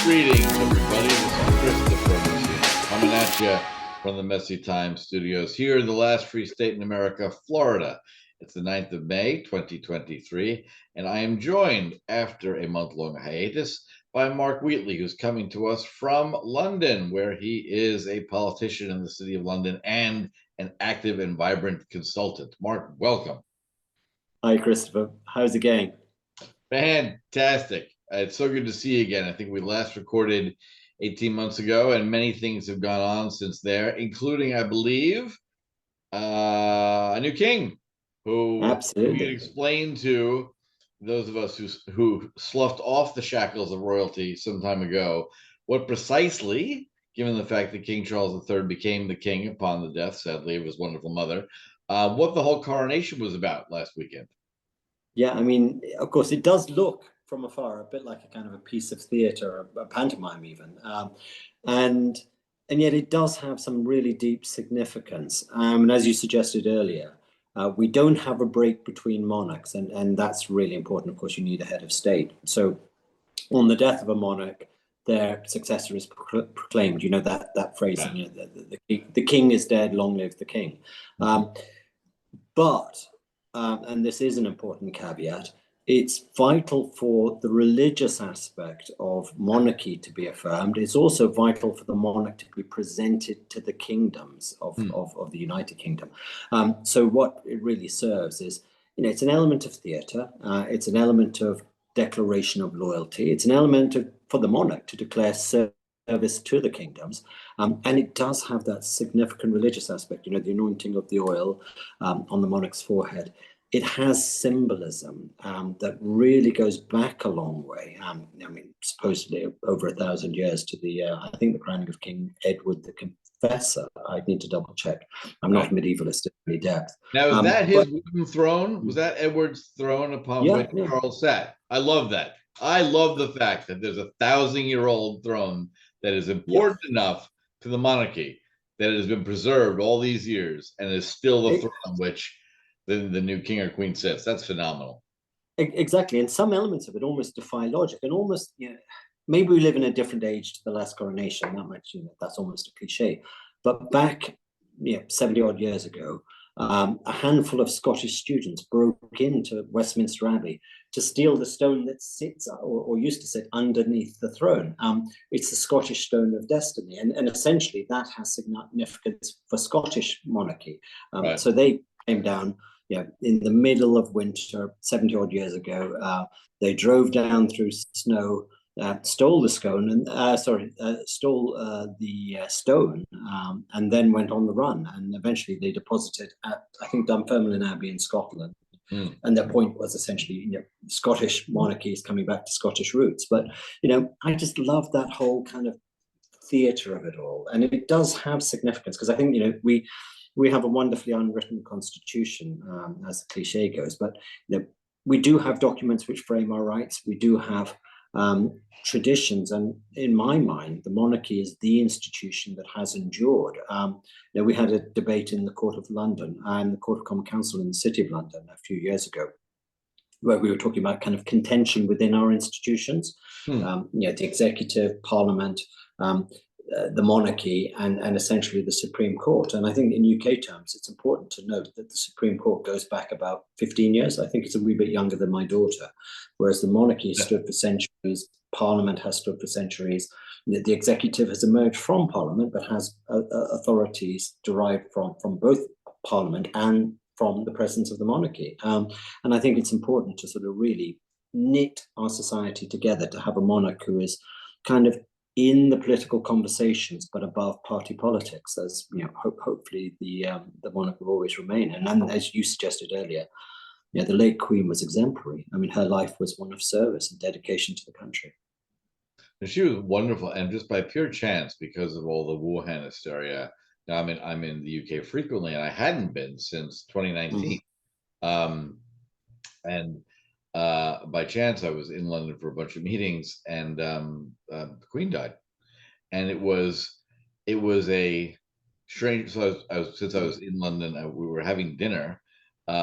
Greetings, everybody. This is Christopher coming at you from the Messy Time Studios here in the last free state in America, Florida. It's the 9th of May, 2023, and I am joined after a month-long hiatus by Mark Wheatley, who's coming to us from London, where he is a politician in the city of London and an active and vibrant consultant. Mark, welcome. Hi, Christopher. How's it going? Fantastic. It's so good to see you again. I think we last recorded 18 months ago, and many things have gone on since there, including, I believe, a new king who Absolutely. we can explain to those of us who sloughed off the shackles of royalty some time ago what precisely, given the fact that King Charles III became the king upon the death, sadly, of his wonderful mother, what the whole coronation was about last weekend. Yeah, I mean, of course, it does look from afar a bit like a kind of a piece of theatre, a pantomime even, and yet it does have some really deep significance. And as you suggested earlier, we don't have a break between monarchs, and that's really important. Of course, you need a head of state. So, on the death of a monarch, their successor is proclaimed. You know that phrase. Right. You know, the king is dead, long live the king. But and this is an important caveat, it's vital for the religious aspect of monarchy to be affirmed. It's also vital for the monarch to be presented to the kingdoms of the United Kingdom. So what it really serves is, it's an element of theatre, it's an element of declaration of loyalty, it's an element for the monarch to declare service to the kingdoms, and it does have that significant religious aspect. The anointing of the oil on the monarch's forehead. It has symbolism that really goes back a long way. I mean, supposedly over 1,000 years to I think the crowning of King Edward the Confessor. I need to double check. I'm not a medievalist in any depth. Now, is that his wooden throne? Was that Edward's throne upon which Charles sat? I love that. I love the fact that there's a 1,000-year-old throne that is important enough to the monarchy that it has been preserved all these years and is still the throne on which the new king or queen sits. That's phenomenal. Exactly. And some elements of it almost defy logic, and almost, maybe we live in a different age to the last coronation. That's almost a cliche. But back 70 odd years ago, a handful of Scottish students broke into Westminster Abbey to steal the stone that sits or used to sit underneath the throne. It's the Scottish stone of destiny, and essentially that has significance for Scottish monarchy. Right. So they came down in the middle of winter 70 odd years ago. They drove down through snow, stole the stone and then went on the run, and eventually they deposited at, I think, Dunfermline Abbey in Scotland. And their point was essentially, Scottish monarchy is coming back to Scottish roots. But I just love that whole kind of theatre of it all, and it does have significance, because I think we have a wonderfully unwritten constitution, as the cliche goes, but we do have documents which frame our rights. We do have traditions, and in my mind, the monarchy is the institution that has endured. We had a debate in the Court of London and the Court of Common Council in the City of London a few years ago, where we were talking about kind of contention within our institutions, the executive, parliament, the monarchy, and essentially the Supreme Court. And I think in UK terms, it's important to note that the Supreme Court goes back about 15 years. I think it's a wee bit younger than my daughter, whereas the monarchy has stood for centuries, Parliament has stood for centuries. The executive has emerged from Parliament, but has authorities derived from both Parliament and from the presence of the monarchy. And I think it's important to sort of really knit our society together, to have a monarch who is kind of in the political conversations, but above party politics, as hopefully the monarch will always remain. And then, as you suggested earlier, the late Queen was exemplary. I mean, her life was one of service and dedication to the country. And she was wonderful, and just by pure chance, because of all the Wuhan hysteria. Now, I'm in the UK frequently, and I hadn't been since 2019. And by chance, I was in London for a bunch of meetings, and the Queen died, and it was a strange. So since I was in London, we were having dinner in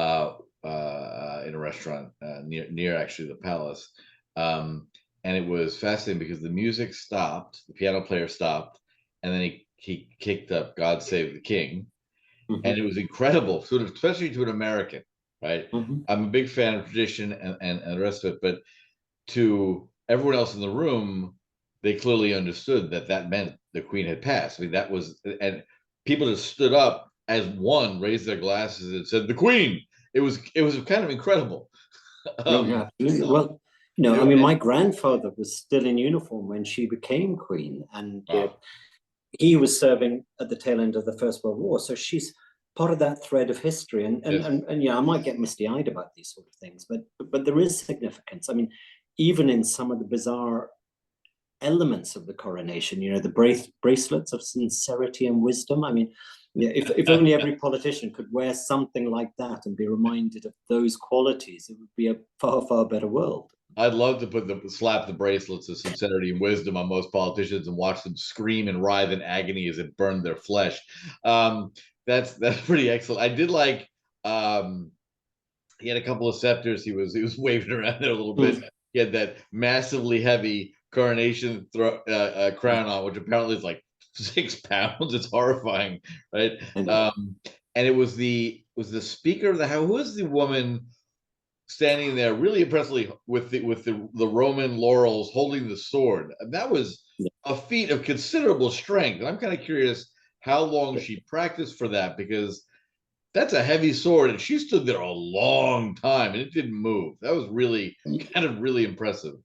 a restaurant near actually the palace, and it was fascinating because the music stopped, the piano player stopped, and then he kicked up "God Save the King," and it was incredible, sort of, especially to an American, right? I'm a big fan of tradition and the rest of it, but to everyone else in the room, they clearly understood that that meant the Queen had passed. I mean, that was, and people just stood up as one, raised their glasses, and said, "The Queen." It was kind of incredible. Yeah, absolutely. Well, I mean, my grandfather was still in uniform when she became queen, and he was serving at the tail end of the First World War. So she's part of that thread of history. And yeah, I might get misty-eyed about these sort of things, but there is significance. I mean, even in some of the bizarre elements of the coronation, the bracelets of sincerity and wisdom. I mean, if only every politician could wear something like that and be reminded of those qualities, it would be a far, far better world. I'd love to slap the bracelets of sincerity and wisdom on most politicians and watch them scream and writhe in agony as it burned their flesh. That's pretty excellent. I did like, he had a couple of scepters he was waving around there a little bit. He had that massively heavy coronation crown on, which apparently is like 6 pounds. It's horrifying, right? And it was the Speaker of the House. Who was the woman standing there really impressively with the Roman laurels, holding the sword? And that was a feat of considerable strength. And I'm kind of curious how long she practiced for that, because that's a heavy sword, and she stood there a long time and it didn't move. That was really really impressive.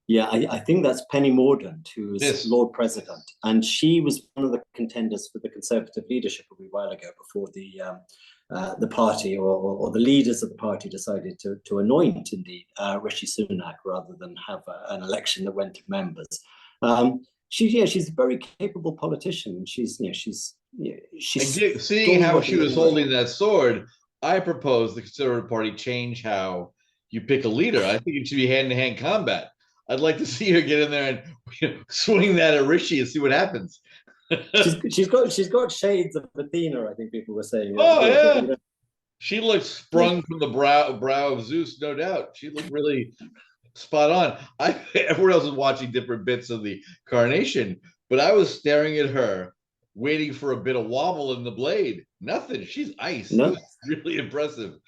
Yeah, I think that's Penny Mordaunt, who's Lord President, and she was one of the contenders for the Conservative leadership a wee while ago, before the party or the leaders of the party decided to anoint indeed Rishi Sunak rather than have an election that went to members. She's a very capable politician. She's seeing how she was holding that sword. I propose the Conservative Party change how you pick a leader. I think it should be hand-to-hand combat. I'd like to see her get in there and swing that at Rishi and see what happens. she's got shades of Athena, I think people were saying. Oh yeah, she looked sprung from the brow of Zeus, no doubt. She looked really spot on. Everyone else was watching different bits of the coronation, but I was staring at her, waiting for a bit of wobble in the blade. Nothing. She's ice. No. It was really impressive.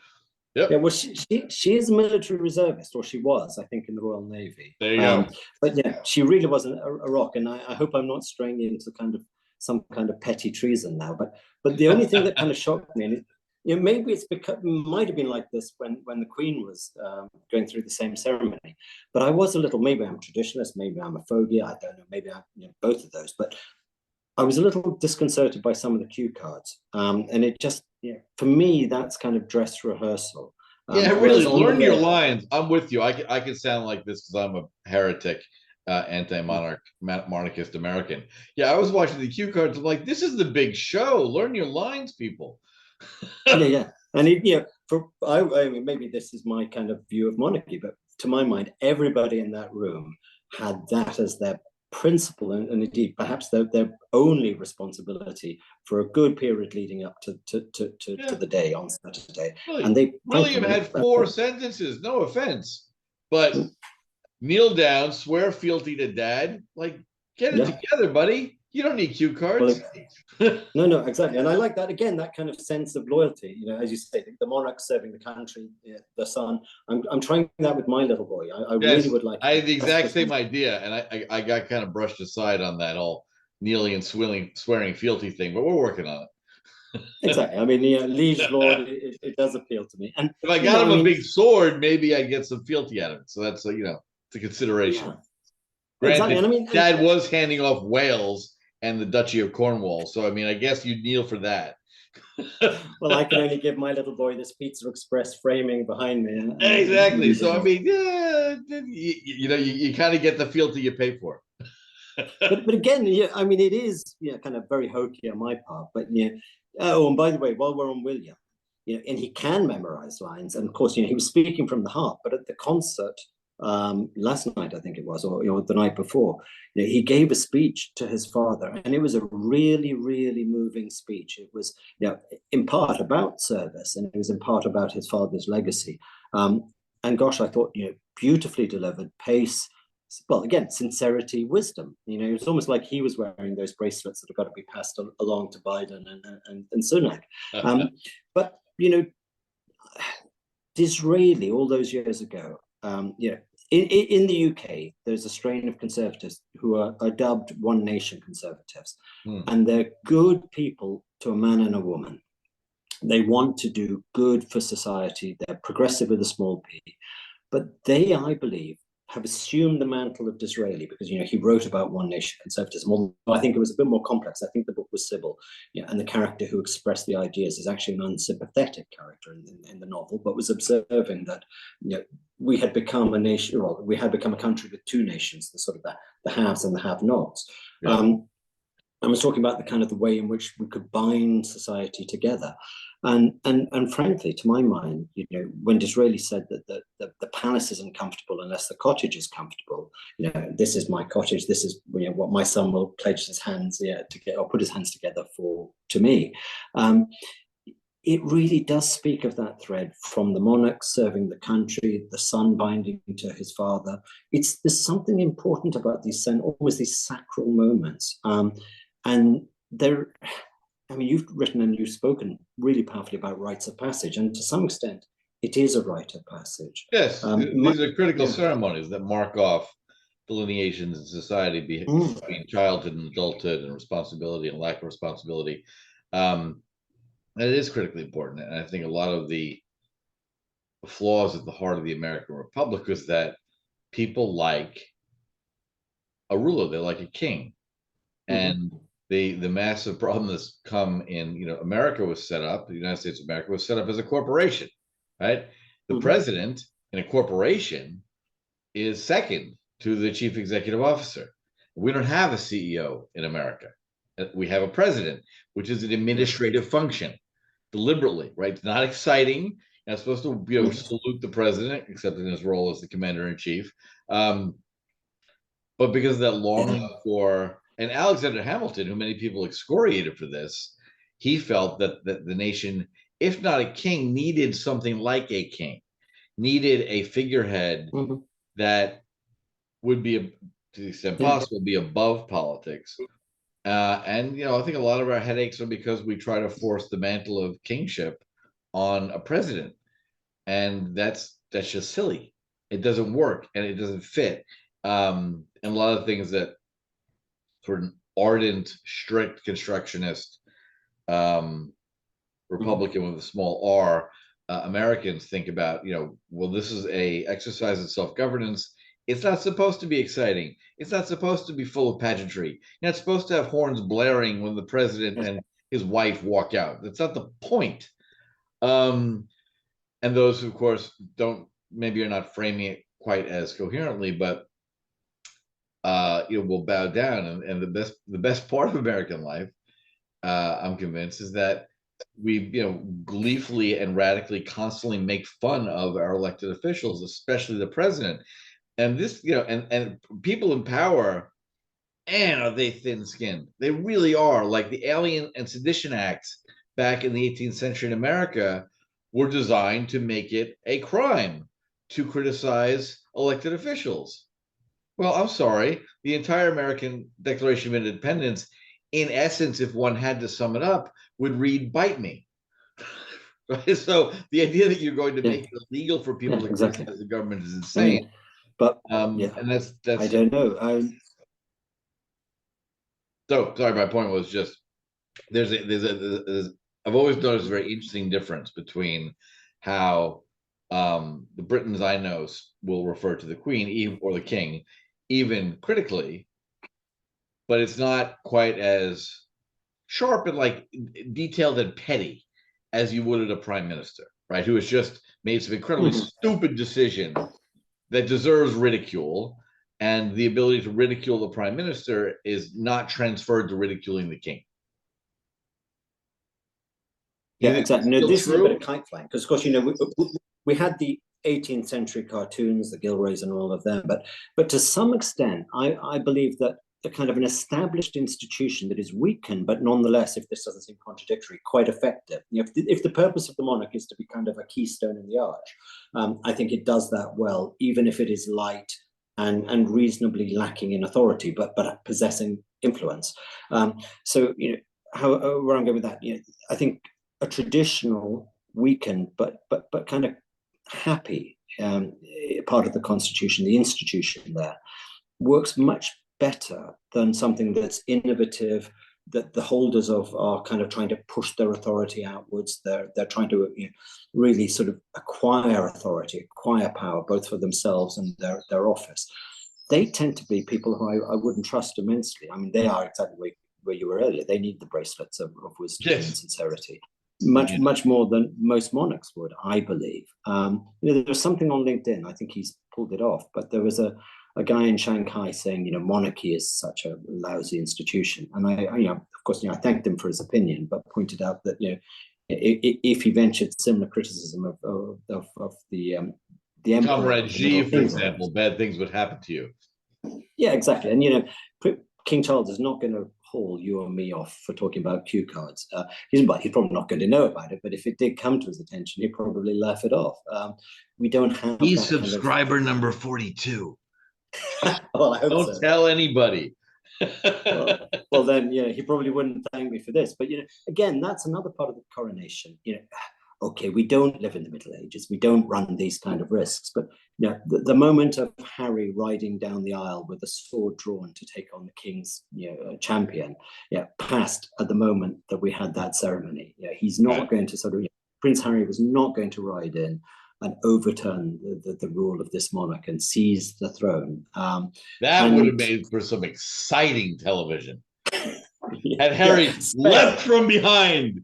Yep. Yeah, well, she is a military reservist, or she was, I think, in the Royal Navy. There you go. But yeah, she really was a rock, and I hope I'm not straying into some kind of petty treason now. But the only thing that kind of shocked me, and maybe it's because it might have been like this when the Queen was going through the same ceremony. But I was a little, maybe I'm a traditionalist, maybe I'm a phobia, I don't know, maybe I'm both of those. But I was a little disconcerted by some of the cue cards, and it just, for me, that's kind of dress rehearsal. Really, learn your lines. I'm with you. I can sound like this because I'm a heretic, anti-monarchist American. Yeah, I was watching the cue cards. I'm like, this is the big show. Learn your lines, people. Yeah. And I mean, maybe this is my kind of view of monarchy, but to my mind, everybody in that room had that as their principle, and indeed perhaps their only responsibility for a good period leading up to the day on Saturday. Really, and William had 4 sentences, no offense, but kneel down, swear fealty to dad, like, get it together, buddy. You don't need cue cards. No, exactly. And I like that, again, that kind of sense of loyalty, as you say, the monarch serving the country, the son. I'm trying that with my little boy. I really would like. I had the exact same idea, and I got kind of brushed aside on that whole kneeling and swearing fealty thing, but we're working on it. Exactly. I mean, liege lord, it does appeal to me. And if I got him a big sword, maybe I get some fealty out of it. So that's it's a consideration. Yeah. Granted, exactly. And I mean, Dad was handing off Wales and the Duchy of Cornwall, so I mean, I guess you'd kneel for that. Well, I can only give my little boy this Pizza Express framing behind me. Exactly. So I mean, you kind of get the fealty you pay for. but again, I mean, it is kind of very hokey on my part. But oh, and by the way, while we're on William, and he can memorize lines, and of course, he was speaking from the heart. But at the concert last night, I think it was, or the night before, he gave a speech to his father, and it was a really, really moving speech. It was, in part about service, and it was in part about his father's legacy. And gosh, I thought, beautifully delivered, pace, well, again, sincerity, wisdom. It's almost like he was wearing those bracelets that have got to be passed along to Biden and Sunak. But Disraeli, all those years ago, in the UK, there's a strain of conservatives who are dubbed One Nation conservatives, and they're good people to a man and a woman. They want to do good for society. They're progressive with a small p, but they, I believe, have assumed the mantle of Disraeli because he wrote about One Nation conservatism. Although I think it was a bit more complex. I think the book was Sybil, and the character who expressed the ideas is actually an unsympathetic character in the novel, but was observing that we had become a nation, or we had become a country with two nations, the sort of the haves and the have-nots. Yeah. I was talking about the way in which we could bind society together. And frankly, to my mind, when Disraeli said that the palace isn't comfortable unless the cottage is comfortable, this is my cottage, this is what my son will pledge his hands to get, or put his hands together to me. It really does speak of that thread from the monarch serving the country, the son binding to his father. There's something important about these almost these sacral moments. And there, you've written and you've spoken really powerfully about rites of passage, and to some extent, it is a rite of passage. Yes, these are critical ceremonies that mark off delineations in society between childhood and adulthood, and responsibility and lack of responsibility. And it is critically important. And I think a lot of the flaws at the heart of the American Republic is that people like a ruler, they like a king, and the massive problem that's come in, America was set up, the United States of America was set up as a corporation, right? The president in a corporation is second to the chief executive officer. We don't have a CEO in America. We have a president, which is an administrative function, deliberately, right? It's not exciting. You're not supposed to, salute the president, except in his role as the commander in chief. But because of that longing for, and Alexander Hamilton, who many people excoriated for this, he felt that the nation, if not a king, needed something like a king, needed a figurehead that would be, to the extent possible, be above politics. And I think a lot of our headaches are because we try to force the mantle of kingship on a president, and that's just silly. It doesn't work, and it doesn't fit. And a lot of things that sort of ardent, strict constructionist Republican with a small r, Americans think about, well, this is a exercise in self-governance. It's not supposed to be exciting. It's not supposed to be full of pageantry. You're not supposed to have horns blaring when the president and his wife walk out. That's not the point. And those who, of course, maybe are not framing it quite as coherently, but will bow down. And the best part of American life, I'm convinced, is that we gleefully and radically constantly make fun of our elected officials, especially the president. And this, and people in power, are they thin-skinned? They really are. Like the Alien and Sedition Acts back in the 18th century in America were designed to make it a crime to criticize elected officials. Well, I'm sorry, the entire American Declaration of Independence, in essence, if one had to sum it up, would read, "Bite me." Right? So the idea that you're going to make it illegal for people to criticize the government is insane. But and that's I don't know. So sorry, my point was just there's I've always noticed a very interesting difference between how the Britons I know will refer to the Queen or the King, even critically, but it's not quite as sharp and detailed and petty as you would at a prime minister, right? Who has just made some incredibly stupid decision that deserves ridicule, and the ability to ridicule the prime minister is not transferred to ridiculing the king. Yeah, exactly. No, this is a bit of kite flying because, of course, we had the 18th century cartoons, the Gilroys and all of them, but to some extent, I believe that a kind of an established institution that is weakened, but nonetheless, if this doesn't seem contradictory, quite effective. If the purpose of the monarch is to be kind of a keystone in the arch, I think it does that well, even if it is light and reasonably lacking in authority, but possessing influence. So where I'm going with that, I think a traditional, weakened, but kind of happy part of the constitution, the institution there, works much better than something that's innovative, that the holders of are kind of trying to push their authority outwards. They're trying to really sort of acquire authority, acquire power, both for themselves and their office. They tend to be people who I wouldn't trust immensely. I mean, they are exactly where you were earlier. They need the bracelets of wisdom and sincerity, much more than most monarchs would, I believe. There's something on LinkedIn. I think he's pulled it off, but there was a guy in Shanghai saying, monarchy is such a lousy institution. And I of course, I thanked him for his opinion, but pointed out that, if he ventured similar criticism of the emperor, Comrade Xi, for example, bad things would happen to you. Yeah, exactly. And, King Charles is not going to haul you or me off for talking about cue cards. He's probably not going to know about it, but if it did come to his attention, he'd probably laugh it off. We don't have. He's subscriber number 42. Well, I hope Don't tell anybody. well, then, he probably wouldn't thank me for this. But again, that's another part of the coronation. Okay, we don't live in the Middle Ages. We don't run these kind of risks. But the moment of Harry riding down the aisle with a sword drawn to take on the king's champion, passed at the moment that we had that ceremony. He's not going to sort of. Prince Harry was not going to ride in and overturn the rule of this monarch and seize the throne. That would have made for some exciting television. Had Harry leapt from behind,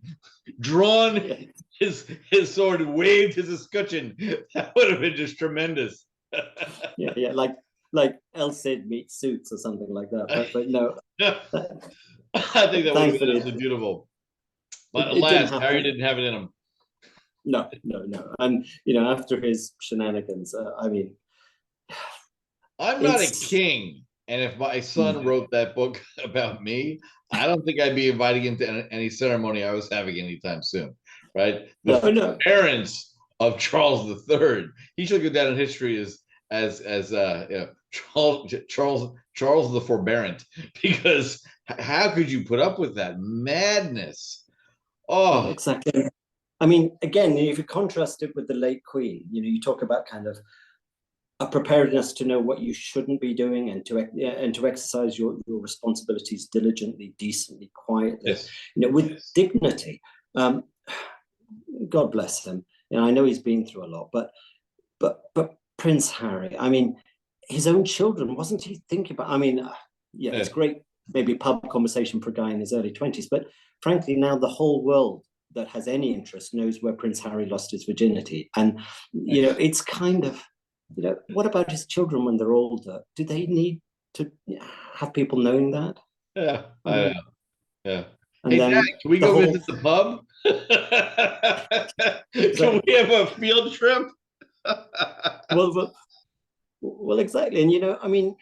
drawn his sword, and waved his escutcheon, that would have been just tremendous. like El Cid meets Suits or something like that. But no. I think that would have been absolutely beautiful. But alas, Harry didn't have it in him. No. And, after his shenanigans, I'm not a king. And if my son wrote that book about me, I don't think I'd be inviting him to any ceremony I was having anytime soon. Right? The parents of Charles III, he should go down in history as Charles the Forbearant, because how could you put up with that madness? Oh, exactly. I mean, again, if you contrast it with the late Queen, you talk about kind of a preparedness to know what you shouldn't be doing and to exercise your responsibilities diligently, decently, quietly, with dignity. God bless him. I know he's been through a lot, but Prince Harry, I mean, his own children, wasn't he thinking about? I mean, it's great, maybe pub conversation for a guy in his early 20s, but frankly, now the whole world that has any interest knows where Prince Harry lost his virginity. And, it's kind of, what about his children when they're older? Do they need to have people knowing that? Yeah, I know. Yeah. Hey, Dad, can we go visit the pub? Can we have a field trip? well, exactly. And, I mean,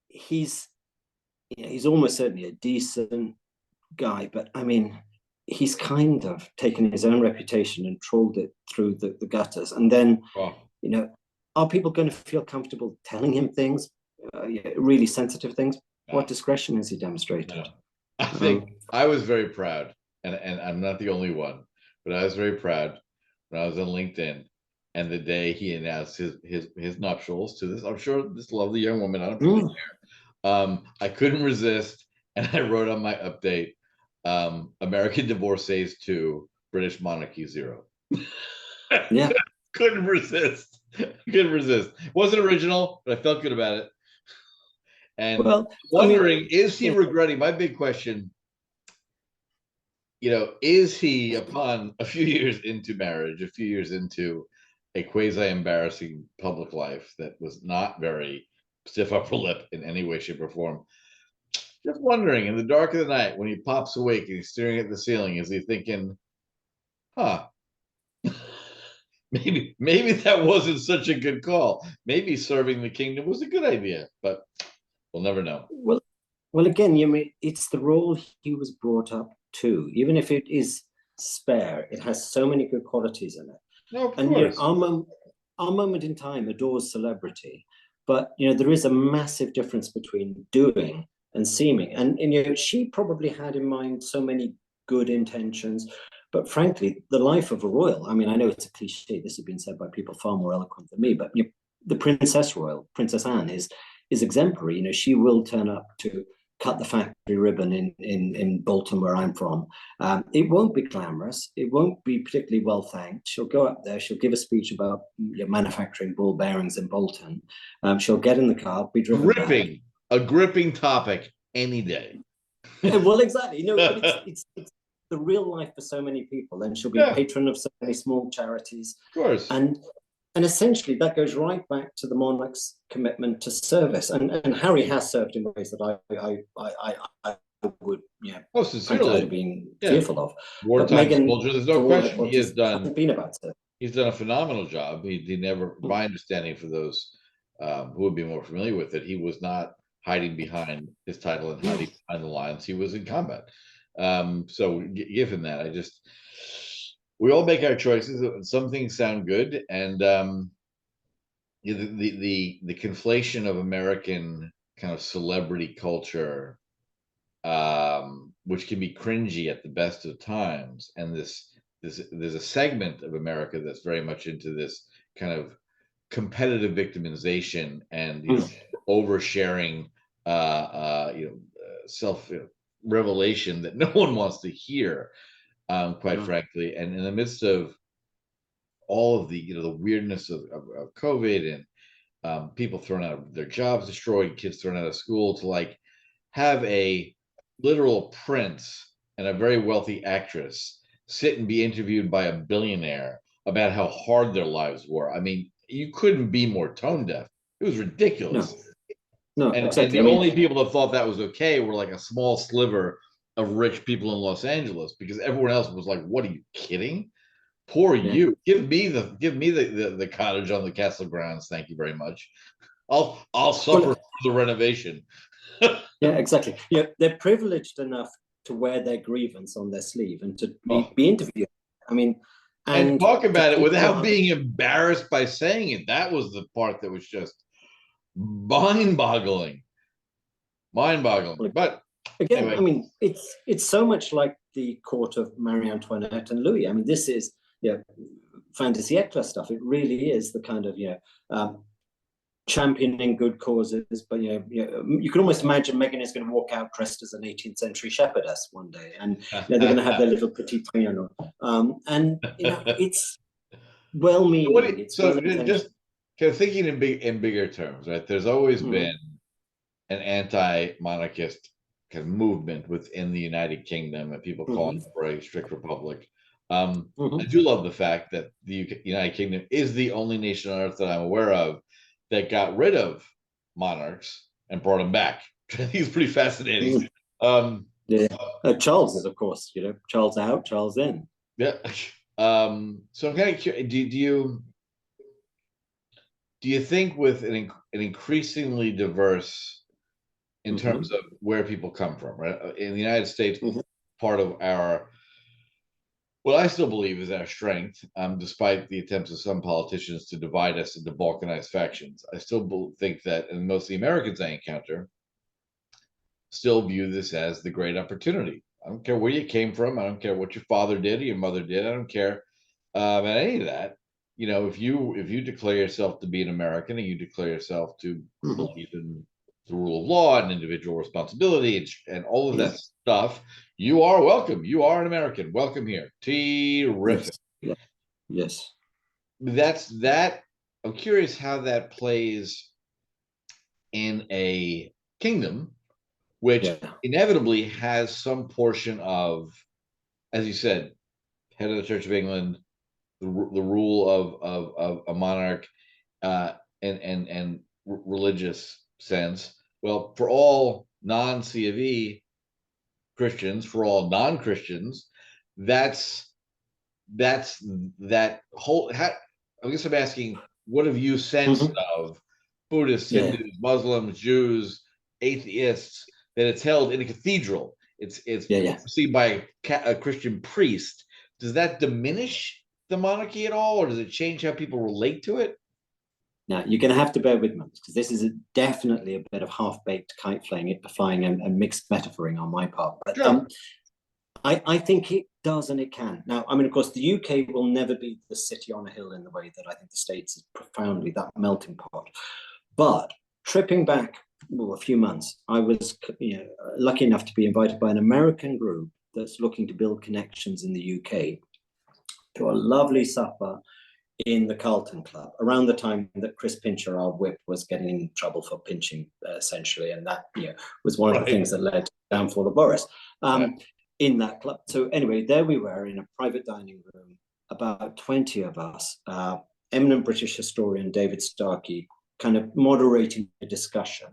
he's almost certainly a decent guy, but I mean, he's kind of taken his own reputation and trolled it through the gutters. And then, are people going to feel comfortable telling him things, really sensitive things? What discretion has he demonstrated? I think I was very proud, and I'm not the only one, but I was very proud when I was on LinkedIn, and the day he announced his nuptials to this, I'm sure, this lovely young woman, I don't really care. I couldn't resist, and I wrote on my update, American divorcees 2, British monarchy 0. Yeah. Couldn't resist. Wasn't original, but I felt good about it. And wondering, is he regretting? My big question, is he, upon a few years into marriage, a few years into a quasi-embarrassing public life that was not very stiff upper lip in any way, shape, or form, just wondering, in the dark of the night, when he pops awake and he's staring at the ceiling, is he thinking, maybe that wasn't such a good call. Maybe serving the kingdom was a good idea, but we'll never know. Well, again, it's the role he was brought up to. Even if it is spare, it has so many good qualities in it. No, of course. Our moment in time adores celebrity. But there is a massive difference between doing and seeming. And she probably had in mind so many good intentions, but frankly, the life of a royal. I mean, I know it's a cliche. This has been said by people far more eloquent than me, but the Princess Royal, Princess Anne, is exemplary. She will turn up to cut the factory ribbon in Bolton, where I'm from. It won't be glamorous. It won't be particularly well thanked. She'll go up there. She'll give a speech about manufacturing ball bearings in Bolton. She'll get in the car, be driven back. A gripping topic any day. Well, exactly. But it's the real life for so many people. And she'll be patron of so many small charities. Of course. And essentially, that goes right back to the monarch's commitment to service. And Harry has served in ways that I would, sincerely have been fearful of. Wartime soldier, there's no question. He's done a phenomenal job. He never, my understanding for those who would be more familiar with it, he was not hiding behind his title and hiding behind the lines. He was in combat. So give him that. We all make our choices. Some things sound good, and the conflation of American kind of celebrity culture, which can be cringy at the best of times, and there's a segment of America that's very much into this kind of competitive victimization and oversharing, self revelation that no one wants to hear. Quite frankly, and in the midst of all of the the weirdness of COVID and people thrown out of their jobs destroyed, kids thrown out of school, to have a literal prince and a very wealthy actress sit and be interviewed by a billionaire about how hard their lives were. I mean, you couldn't be more tone deaf. It was ridiculous. No, exactly. And the only people that thought that was okay were a small sliver of rich people in Los Angeles, because everyone else was like, "What, are you kidding? Poor you! Give me the cottage on the castle grounds. Thank you very much. I'll suffer for the renovation." Yeah, exactly. They're privileged enough to wear their grievance on their sleeve and to be interviewed. I mean, and talk about it without being embarrassed by saying it. That was the part that was just mind-boggling. But again, anyway. I mean, it's so much like the court of Marie Antoinette and Louis. I mean, this is fin de siècle stuff. It really is the kind of championing good causes. But you can almost imagine Meghan is going to walk out dressed as an 18th century shepherdess one day, and they're going to have their little petit trianon. And it's well-meaning. So just kind of thinking in bigger terms, right? There's always been an anti-monarchist kind of movement within the United Kingdom, and people calling for a strict republic. I do love the fact that the United Kingdom is the only nation on earth that I'm aware of that got rid of monarchs and brought them back. I think it's pretty fascinating. Charles is, of course, Charles out, Charles in. Yeah. So I'm kind of curious. Do you think with an increasingly diverse, in terms of where people come from, right? In the United States, part of what I still believe is our strength, despite the attempts of some politicians to divide us into balkanized factions. I still think that, and most of the Americans I encounter still view this as the great opportunity. I don't care where you came from. I don't care what your father did or your mother did. I don't care about any of that. If you declare yourself to be an American, and you declare yourself to believe in the rule of law and individual responsibility and all of that stuff, you are welcome. You are an American. Welcome here. Terrific. Yes. I'm curious how that plays in a kingdom which inevitably has some portion of, as you said, head of the Church of England, the rule of a monarch, and religious sense. Well, for all non-C of E Christians, for all non-Christians, that's that whole. I guess I'm asking, what have you sensed of Buddhists, Hindus, Muslims, Jews, atheists, that it's held in a cathedral? It's received by a Christian priest. Does that diminish the monarchy at all, or does it change how people relate to it? Now, you're going to have to bear with me because this is definitely a bit of half-baked kite flying and mixed metaphoring on my part. But Sure. I think it does and it can. Now, I mean, of course, the UK will never be the city on a hill in the way that I think the States is profoundly that melting pot. But tripping back a few months, I was lucky enough to be invited by an American group that's looking to build connections in the UK to a lovely supper in the Carlton Club around the time that Chris Pincher, our whip, was getting in trouble for pinching, essentially, and that was one of the things that led to the downfall of Boris in that club. So anyway, there we were in a private dining room, about 20 of us, eminent British historian David Starkey kind of moderating the discussion.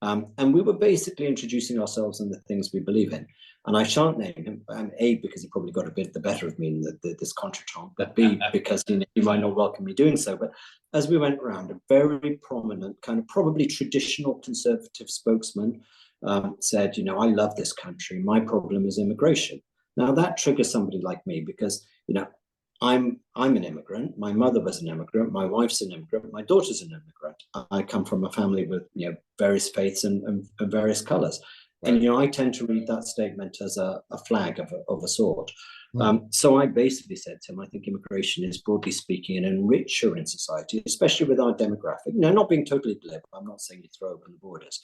And we were basically introducing ourselves and the things we believe in. And I shan't name him, A, because he probably got a bit the better of me in this contretemps, but B, because he might not welcome me doing so. But as we went around, a very prominent, kind of probably traditional conservative spokesman said, I love this country. My problem is immigration. Now that triggers somebody like me because, I'm an immigrant. My mother was an immigrant. My wife's an immigrant. My daughter's an immigrant. I come from a family with various faiths and various colors. Right. And I tend to read that statement as a flag of a sort. So I basically said to him, I think immigration is, broadly speaking, an enricher in society, especially with our demographic. Not being totally glib. I'm not saying you throw open the borders.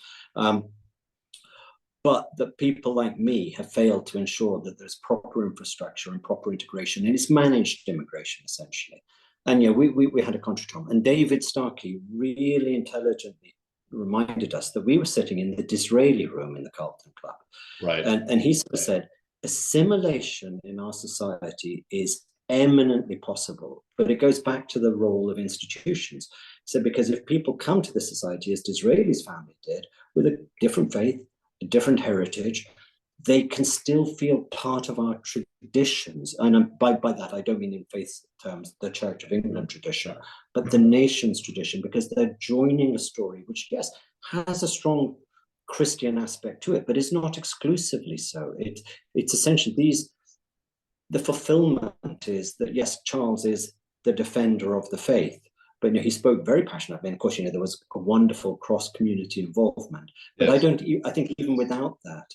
But that people like me have failed to ensure that there's proper infrastructure and proper integration, and it's managed immigration essentially. And we had a contretemps, and David Starkey really intelligently reminded us that we were sitting in the Disraeli room in the Carlton Club, right? And he sort of said, assimilation in our society is eminently possible, but it goes back to the role of institutions. So because if people come to the society as Disraeli's family did, with a different faith, a different heritage, they can still feel part of our traditions. And by that, I don't mean in faith terms, the Church of England tradition, but the nation's tradition, because they're joining a story which, yes, has a strong Christian aspect to it, but it's not exclusively so. It's essentially the fulfillment is that, yes, Charles is the defender of the faith, but he spoke very passionately. And of course, there was a wonderful cross-community involvement. But yes. I think even without that,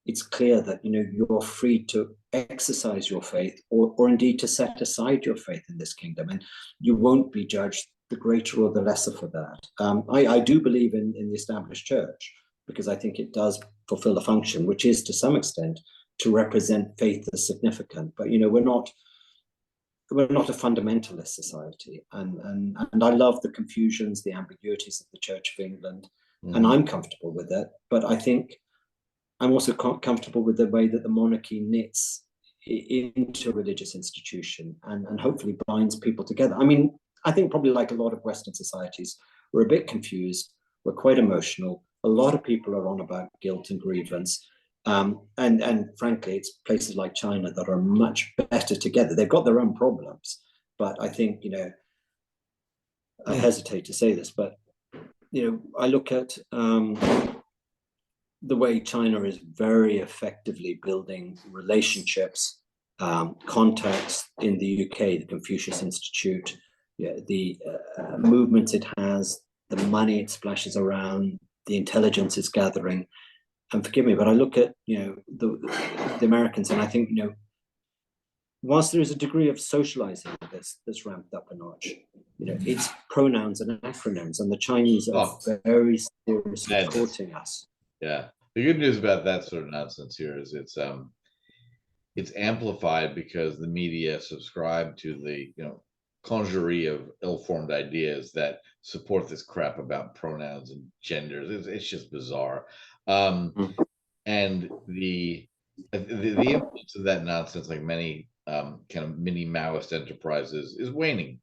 it's clear that you're free to exercise your faith, or indeed to set aside your faith in this kingdom, and you won't be judged the greater or the lesser for that. I do believe in the established church, because I think it does fulfill a function, which is to some extent to represent faith as significant. But we're not a fundamentalist society, and I love the confusions, the ambiguities of the Church of England, and I'm comfortable with it. But I think I'm also comfortable with the way that the monarchy knits into a religious institution and hopefully binds people together. I mean, I think probably like a lot of Western societies, we're a bit confused, we're quite emotional. A lot of people are on about guilt and grievance. And frankly, it's places like China that are much better together. They've got their own problems, but I think, I hesitate to say this, but, I look at the way China is very effectively building relationships, contacts in the UK, the Confucius Institute, the movements it has, the money it splashes around, the intelligence it's gathering. And forgive me, but I look at the Americans, and I think whilst there is a degree of socializing that's ramped up a notch, it's pronouns and acronyms, and the Chinese are very seriously courting us. Yeah, the good news about that sort of nonsense here is it's amplified because the media subscribe to the conjury of ill-formed ideas that support this crap about pronouns and genders. It's just bizarre. And the influence of that nonsense, like many kind of mini Maoist enterprises, is waning.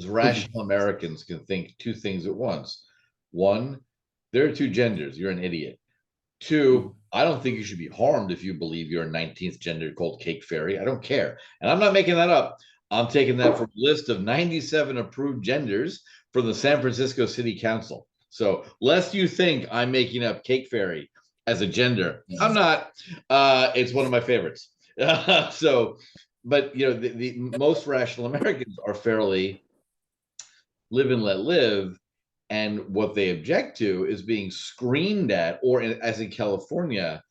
As rational Americans can think two things at once. One, there are two genders. You're an idiot. Two, I don't think you should be harmed if you believe you're a 19th gender called Cake Fairy. I don't care. And I'm not making that up. I'm taking that from a list of 97 approved genders from the San Francisco City Council. So lest you think I'm making up Cake Fairy as a gender, I'm not. It's one of my favorites. But the most rational Americans are fairly live and let live. And what they object to is being screamed at, or as in California,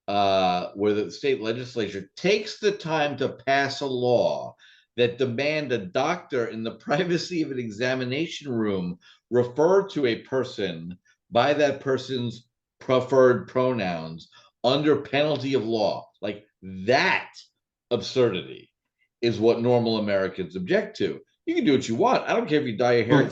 where the state legislature takes the time to pass a law that demand a doctor in the privacy of an examination room refer to a person by that person's preferred pronouns under penalty of law. Like that absurdity is what normal Americans object to. You can do what you want. I don't care if you dye your hair,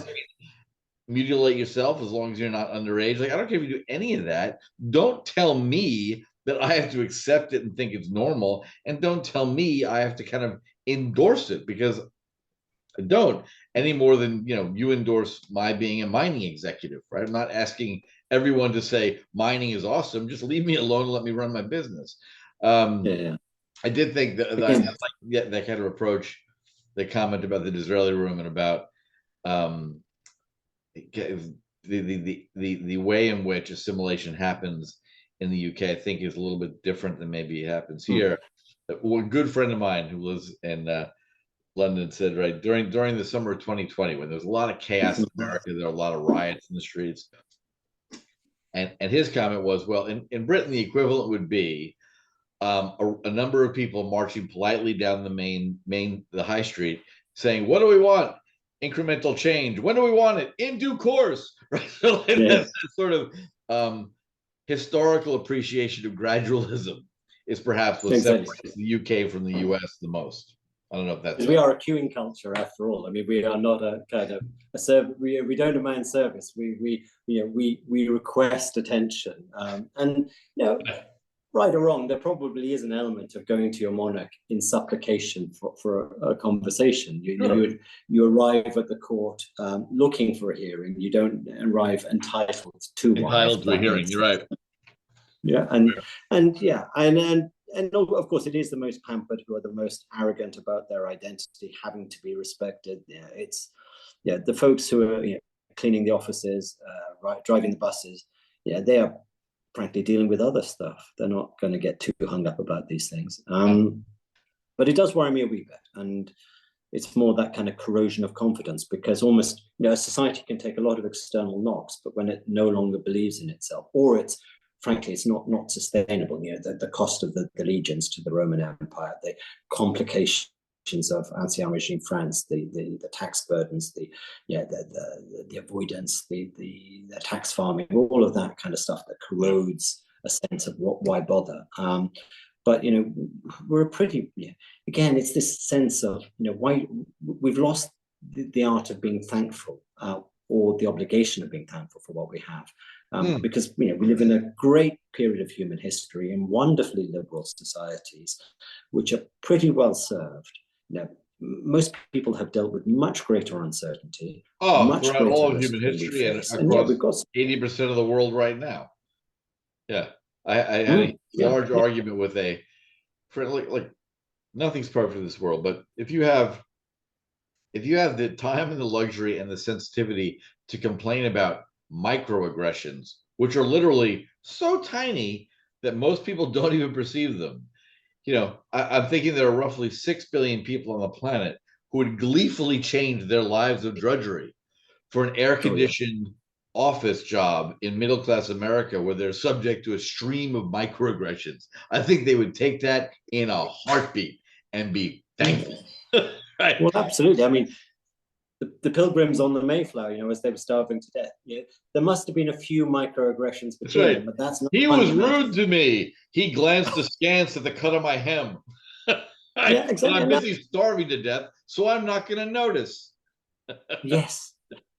mutilate yourself, as long as you're not underage. Like, I don't care if you do any of that. Don't tell me that I have to accept it and think it's normal, and don't tell me I have to kind of endorse it, because I don't, any more than you endorse my being a mining executive, right? I'm not asking everyone to say mining is awesome. Just leave me alone and let me run my business. I did think that I like that kind of approach. The comment about the Disraeli room and about the way in which assimilation happens in the UK, I think, is a little bit different than maybe it happens here. One good friend of mine who lives in London said, right, during the summer of 2020, when there was a lot of chaos in America, there were a lot of riots in the streets, and his comment was, well, in Britain, the equivalent would be a number of people marching politely down the high street saying, what do we want? Incremental change. When do we want it? In due course. Right? So that sort of historical appreciation of gradualism is perhaps what separates the UK from the US the most. I don't know if that's because we are a queuing culture after all. I mean, we are not a kind of a serve. We don't demand service. We request attention. And right or wrong, there probably is an element of going to your monarch in supplication for a conversation. You arrive at the court looking for a hearing. You don't arrive entitled to one. Entitled to a hearing. You're right. Yeah, and of course, it is the most pampered who are the most arrogant about their identity, having to be respected. It's the folks who are cleaning the offices, driving the buses. They are frankly dealing with other stuff. They're not going to get too hung up about these things. But it does worry me a wee bit, and it's more that kind of corrosion of confidence, because almost a society can take a lot of external knocks, but when it no longer believes in itself, or it's frankly, it's not sustainable. The cost of the legions to the Roman Empire, the complications of Ancien Regime France, the tax burdens, the avoidance, the tax farming, all of that kind of stuff that corrodes a sense of why bother. But we're pretty again, it's this sense of why we've lost the art of being thankful, or the obligation of being thankful for what we have. Because we live in a great period of human history in wonderfully liberal societies, which are pretty well served. Most people have dealt with much greater uncertainty. Throughout all of human history and across we've got 80% of the world right now. Yeah, I had a large argument with a friend. Like nothing's perfect in this world, but if you have the time and the luxury and the sensitivity to complain about microaggressions, which are literally so tiny that most people don't even perceive them. I'm thinking there are roughly 6 billion people on the planet who would gleefully change their lives of drudgery for an air-conditioned office job in middle-class America, where they're subject to a stream of microaggressions. I think they would take that in a heartbeat and be thankful. Right? Well, absolutely. I mean, the pilgrims on the Mayflower, as they were starving to death, there must have been a few microaggressions between them, but that's not. He was rude to me. He glanced askance at the cut of my hem. Exactly. And I'm busy starving to death, so I'm not going to notice. Yes.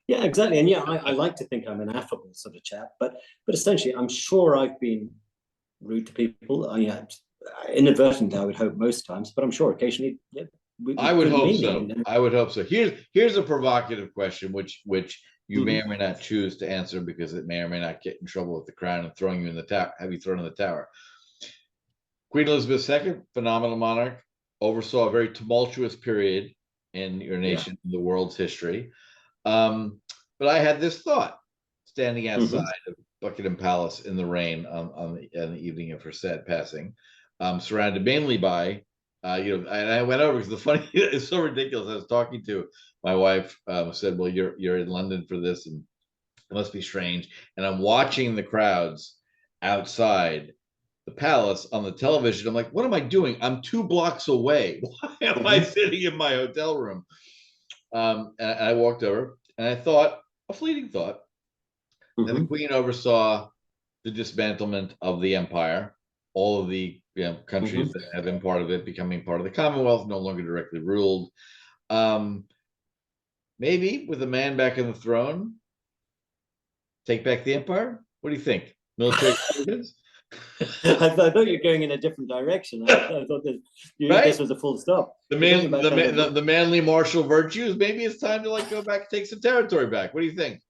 Yeah, exactly. And I like to think I'm an affable sort of chap, but essentially, I'm sure I've been rude to people. Inadvertently, I would hope most times, but I'm sure occasionally. I would hope so. I would hope so. Here's a provocative question, which you may or may not choose to answer, because it may or may not get in trouble with the crown and throwing you in the tower. Have you thrown in the tower? Queen Elizabeth II, phenomenal monarch, oversaw a very tumultuous period in your nation, in the world's history. But I had this thought, standing outside of Buckingham Palace in the rain on the evening of her sad passing, surrounded mainly by And I went over because the funny, it's so ridiculous. I was talking to my wife, said, "Well, you're in London for this, and it must be strange." And I'm watching the crowds outside the palace on the television. I'm like, "What am I doing? I'm 2 blocks away. Why am I sitting in my hotel room?" And I walked over, and I thought a fleeting thought that the Queen oversaw the dismantlement of the empire, all of the countries that have been part of it becoming part of the Commonwealth, no longer directly ruled. Maybe with a man back on the throne, take back the empire. What do you think? Military intelligence? I thought you were going in a different direction. I thought that this was a full stop. The manly martial virtues. Maybe it's time to like go back, take some territory back. What do you think?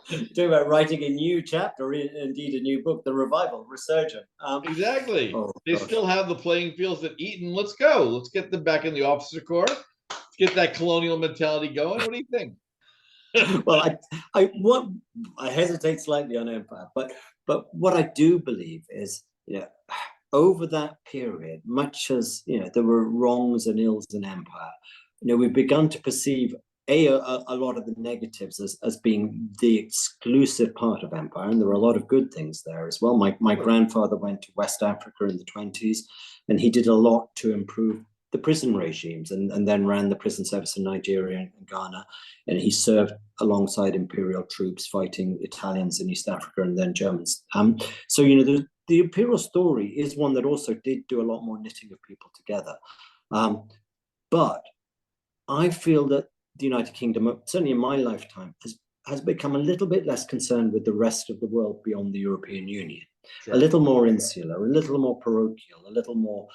Talking about writing a new chapter, or indeed a new book, the revival, resurgent. Exactly. They still have the playing fields at Eton. Let's go. Let's get them back in the officer corps. Let's get that colonial mentality going. What do you think? Well, I hesitate slightly on empire, but what I do believe is, over that period, much as there were wrongs and ills in empire, we've begun to perceive a lot of the negatives as being the exclusive part of empire, and there were a lot of good things there as well. My grandfather went to West Africa in the 1920s, and he did a lot to improve the prison regimes, and then ran the prison service in Nigeria and Ghana, and he served alongside imperial troops fighting Italians in East Africa and then Germans. So the imperial story is one that also did do a lot more knitting of people together, but I feel that the United Kingdom, certainly in my lifetime, has become a little bit less concerned with the rest of the world beyond the European Union. Sure. A little more insular, a little more parochial, a little more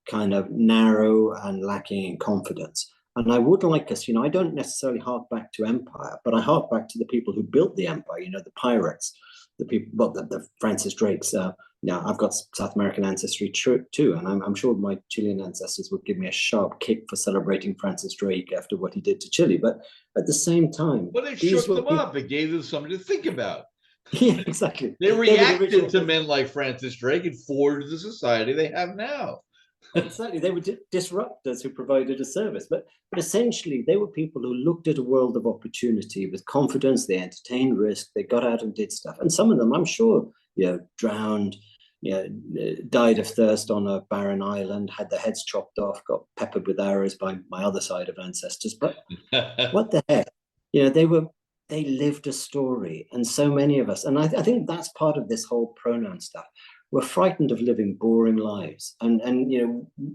kind of narrow and lacking in confidence. And I would like us, I don't necessarily hark back to empire, but I hark back to the people who built the empire, the pirates, the people, well, the Francis Drakes. I've got South American ancestry too, and I'm sure my Chilean ancestors would give me a sharp kick for celebrating Francis Drake after what he did to Chile. But at the same time, well, it shook them up. It gave them something to think about. Yeah, exactly. They reacted to men like Francis Drake and forged the society they have now. Exactly. They were disruptors who provided a service, but essentially they were people who looked at a world of opportunity with confidence. They entertained risk. They got out and did stuff. And some of them, I'm sure, drowned, died of thirst on a barren island, had their heads chopped off, got peppered with arrows by my other side of ancestors. But what the heck? They lived a story, and so many of us, and I think that's part of this whole pronoun stuff. We're frightened of living boring lives, and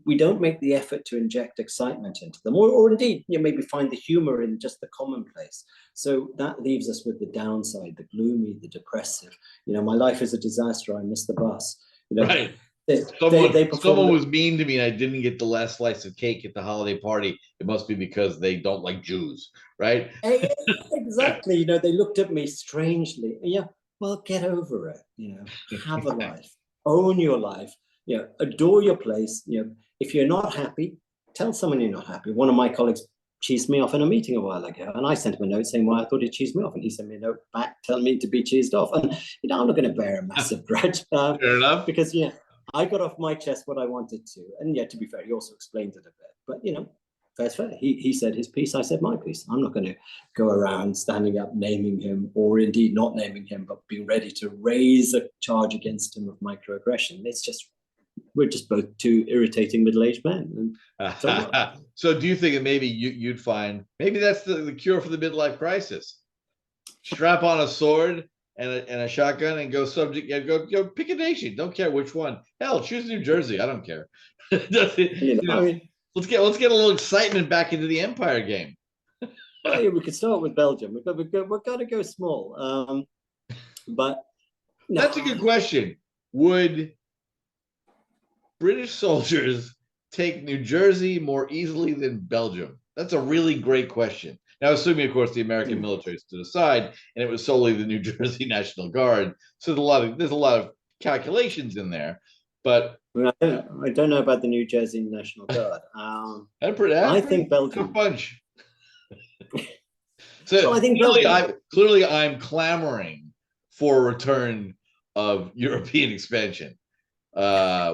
we don't make the effort to inject excitement into them, or indeed maybe find the humor in just the commonplace. So that leaves us with the downside, the gloomy, the depressive. My life is a disaster. I missed the bus. Right. Someone was mean to me, and I didn't get the last slice of cake at the holiday party. It must be because they don't like Jews, right? Exactly. They looked at me strangely. Yeah. Well, get over it. Have a life. Own your life, adore your place. If you're not happy, tell someone you're not happy. One of my colleagues cheesed me off in a meeting a while ago, and I sent him a note saying why I thought he'd cheesed me off, and he sent me a note back telling me to be cheesed off. And I'm not going to bear a massive grudge. Fair enough. Because I got off my chest what I wanted to, and to be fair, he also explained it a bit. But that's fair. He said his piece, I said my piece. I'm not going to go around standing up, naming him, or indeed not naming him, but being ready to raise a charge against him of microaggression. We're just both two irritating middle-aged men. So do you think that maybe you'd find, maybe that's the cure for the midlife crisis? Strap on a sword and a shotgun and go go pick a nation. Don't care which one. Hell, choose New Jersey. I don't care. Let's get a little excitement back into the empire game. Well, we could start with Belgium. We've got to go small. But no. That's a good question. Would British soldiers take New Jersey more easily than Belgium? That's a really great question. Now, assuming, of course, the American military stood aside and it was solely the New Jersey National Guard. So there's a lot of calculations in there. But I don't know about the New Jersey National Guard. I think Belgium. A bunch. So I think clearly I'm clamoring for a return of European expansion.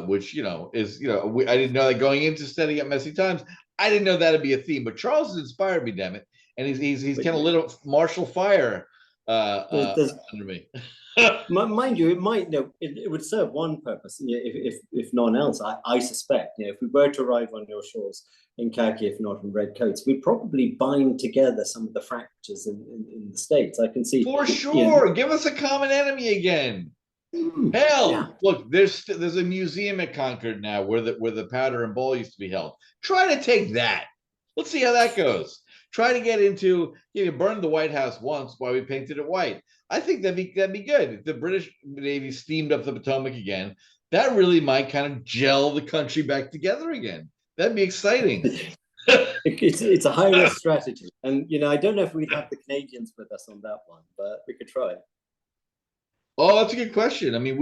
which is I didn't know that going into studying at Messy Times. I didn't know that'd be a theme, but Charles has inspired me, damn it, and he's kind of lit a martial fire under me. Mind you, it might it would serve one purpose, if none else. I suspect, if we were to arrive on your shores in khaki, if not in red coats, we'd probably bind together some of the fractures in the States. I can see for sure. Give us a common enemy again. Hell, yeah. Look, there's a museum at Concord now where the powder and ball used to be held. Try to take that. Let's see how that goes. Try to get into, you burned the White House once while we painted it white. I think that'd be good. If the British Navy steamed up the Potomac again, that really might kind of gel the country back together again. That'd be exciting. It's a high risk strategy, and I don't know if we'd have the Canadians with us on that one, but we could try. Oh, that's a good question. I mean,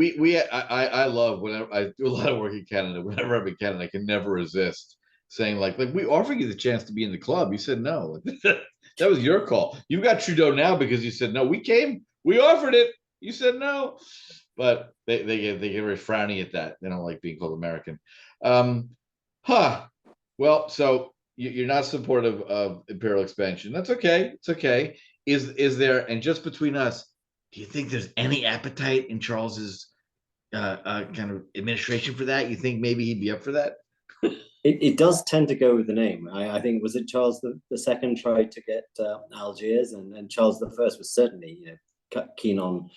I love whenever I do a lot of work in Canada. Whenever I'm in Canada, I can never resist saying like we offered you the chance to be in the club. You said no. That was your call. You got Trudeau now because you said no. We offered it. You said no. But they get very frowny at that. They don't like being called American. Well, so you're not supportive of imperial expansion. That's okay. It's okay. Is there, and just between us, do you think there's any appetite in Charles's kind of administration for that? You think maybe he'd be up for that? It does tend to go with the name. I think, was it Charles the Second tried to get Algiers, and Charles the First was certainly keen on.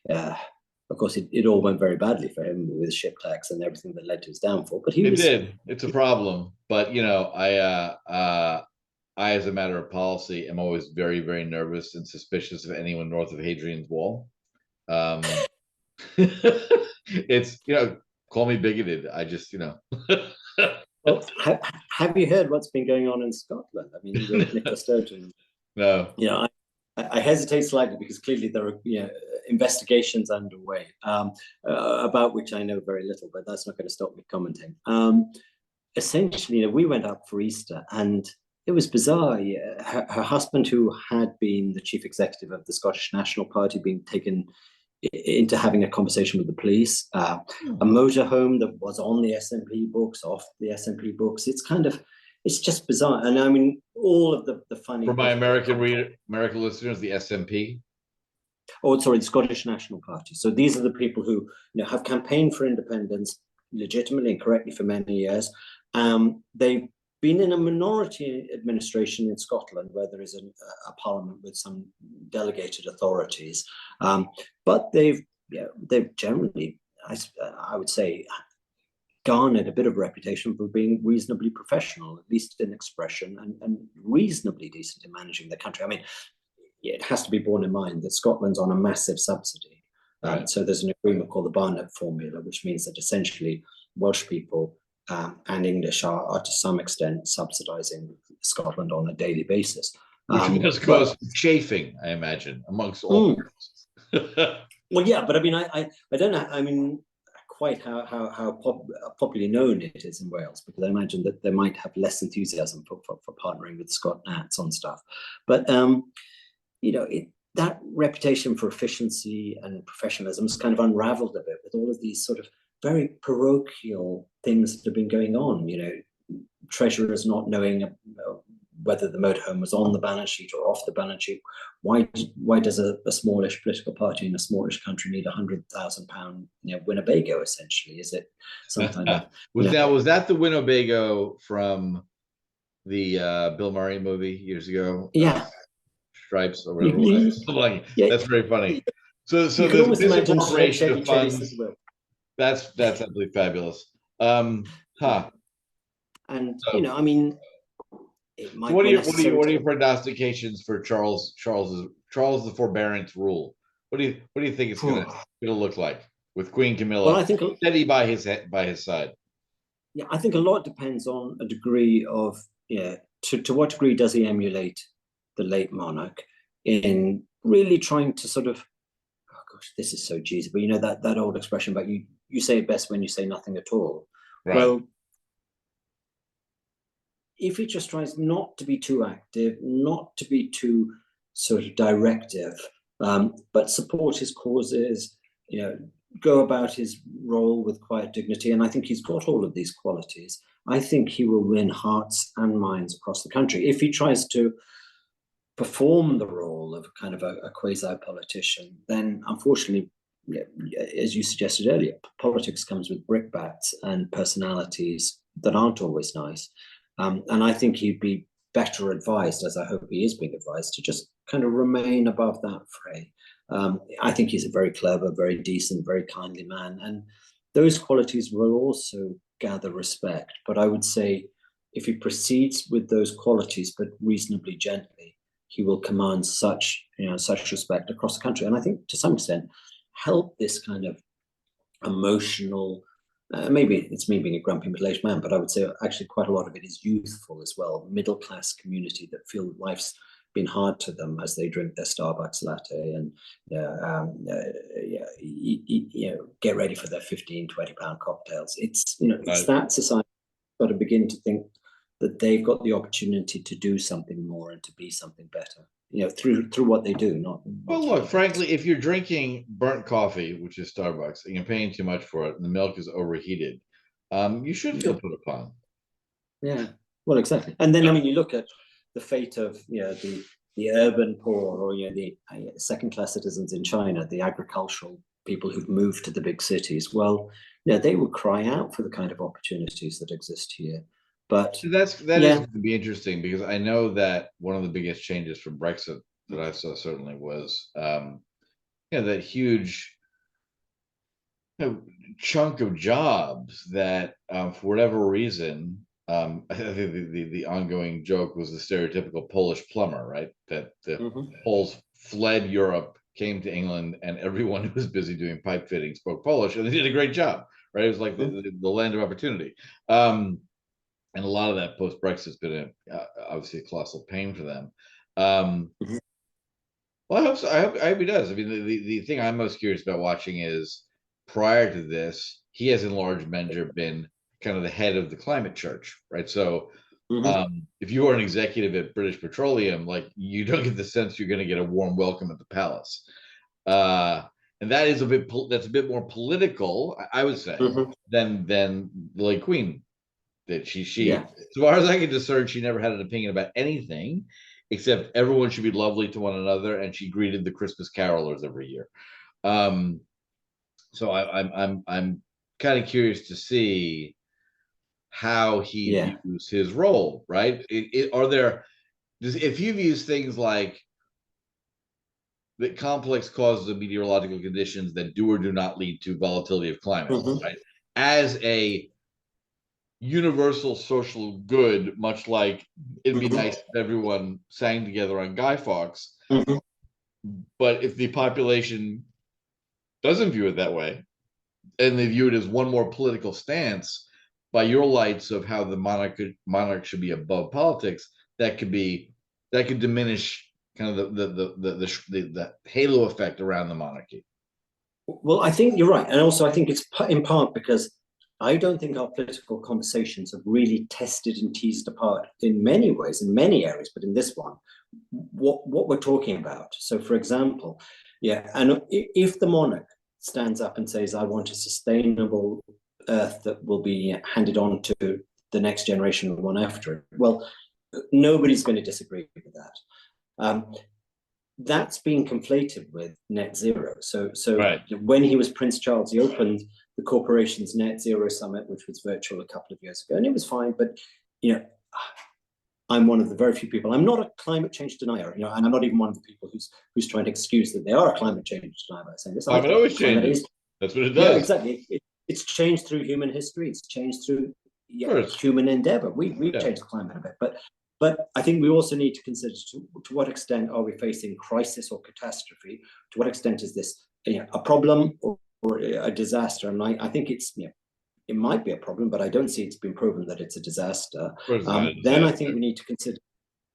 Of course, it all went very badly for him with ship tax and everything that led to his downfall. But it did. It's a problem. But I, as a matter of policy, am always very, very nervous and suspicious of anyone north of Hadrian's Wall. It's call me bigoted. I just Well, have you heard what's been going on in Scotland? I mean, with Nicola Sturgeon. No. I hesitate slightly because clearly there are investigations underway about which I know very little, but that's not going to stop me commenting. Essentially, we went up for Easter and it was bizarre. Her husband, who had been the chief executive of the Scottish National Party, being taken into having a conversation with the police, a motorhome that was on the SNP books, off the SNP books. It's just bizarre. And I mean, all of the funny. For my American listeners, the SNP. Oh, sorry, the Scottish National Party. So these are the people who have campaigned for independence legitimately and correctly for many years. They've been in a minority administration in Scotland where there is a parliament with some delegated authorities, but they've generally, I would say, garnered a bit of a reputation for being reasonably professional, at least in expression, and reasonably decent in managing the country. I mean, it has to be borne in mind that Scotland's on a massive subsidy. Right. So there's an agreement called the Barnett Formula, which means that essentially Welsh people and English are to some extent subsidizing Scotland on a daily basis. Which has caused chafing, I imagine, amongst all. Well, yeah, but I mean, I don't know. I mean, quite how popularly known it is in Wales, because I imagine that they might have less enthusiasm for partnering with Scott Nats on stuff. But that reputation for efficiency and professionalism has kind of unraveled a bit with all of these sort of very parochial things that have been going on. Treasurers not knowing whether the motorhome was on the balance sheet or off the balance sheet. Why does a smallish political party in a smallish country need £100,000 Winnebago? Essentially, is it something? Was that the Winnebago from the Bill Murray movie years ago? Yeah. Stripes or whatever. Yeah. That's very funny. So there's misappropriation of funds. That's absolutely fabulous. And I mean, what are your prognostications for Charles the Forbearance rule? What do you think it's gonna look like with Queen Camilla? Well, I think steady by his side. Yeah, I think a lot depends on a degree of to what degree does he emulate the late monarch in really trying to sort of, oh gosh, this is so cheesy, but that old expression about you say it best when you say nothing at all. Right. Well, if he just tries not to be too active, not to be too sort of directive, but support his causes, go about his role with quiet dignity, and I think he's got all of these qualities. I think he will win hearts and minds across the country. If he tries to perform the role of kind of a quasi-politician, then unfortunately, as you suggested earlier, politics comes with brickbats and personalities that aren't always nice. And I think he'd be better advised, as I hope he is being advised, to just kind of remain above that fray. I think he's a very clever, very decent, very kindly man. And those qualities will also gather respect. But I would say if he proceeds with those qualities, but reasonably gently, he will command such respect across the country. And I think to some extent, help this kind of emotional, maybe it's me being a grumpy middle-aged man, but I would say actually quite a lot of it is youthful as well, middle-class community that feel life's been hard to them as they drink their Starbucks latte and get ready for their 15, 20-pound cocktails. It's that society got to begin to think that they've got the opportunity to do something more and to be something better, through what they do. Well, look, frankly, if you're drinking burnt coffee, which is Starbucks, and you're paying too much for it, and the milk is overheated, you should feel put upon. Yeah, well, exactly. And then you look at the fate of the urban poor, or the second-class citizens in China, the agricultural people who've moved to the big cities. Well, they would cry out for the kind of opportunities that exist here. But that is going to be interesting, because I know that one of the biggest changes from Brexit that I saw certainly was that huge chunk of jobs that for whatever reason, I think the ongoing joke was the stereotypical Polish plumber, right? That the Poles fled Europe, came to England, and everyone who was busy doing pipe fitting spoke Polish, and they did a great job, right? It was like the land of opportunity. And a lot of that post-Brexit's been obviously a colossal pain for them. Well, I hope so. I hope he does. I mean, the thing I'm most curious about watching is, prior to this, he has in large measure been kind of the head of the climate church, right? So if you are an executive at British Petroleum, like, you don't get the sense you're going to get a warm welcome at the palace. And that is that's a bit more political, I would say, than the late Queen. That she as far as I can discern, she never had an opinion about anything, except everyone should be lovely to one another, and she greeted the Christmas carolers every year. So I'm kind of curious to see how he views his role, right? If he views things like that complex causes of meteorological conditions that do or do not lead to volatility of climate, right, as a universal social good, much like it'd be nice if everyone sang together on Guy Fawkes. But if the population doesn't view it that way, and they view it as one more political stance by your lights of how the monarch should be above politics, that could diminish kind of the halo effect around the monarchy. Well, I think you're right, and also I think it's in part because I don't think our political conversations have really tested and teased apart in many ways, in many areas, but in this one, what we're talking about. So, for example, and if the monarch stands up and says, I want a sustainable earth that will be handed on to the next generation and the one after it, well, nobody's going to disagree with that. That's being conflated with net zero. So when he was Prince Charles, he opened the corporation's net zero summit, which was virtual a couple of years ago, and it was fine. But I'm one of the very few people. I'm not a climate change denier, and I'm not even one of the people who's trying to excuse that they are a climate change denier by saying this. Climate always changes. That's what it does. Yeah, exactly. It's changed through human history. It's changed through human endeavor. We've changed the climate a bit, but I think we also need to consider to what extent are we facing crisis or catastrophe? To what extent is this a problem or a disaster? And I think it's it might be a problem, but I don't see it's been proven that it's a disaster. Then I think we need to consider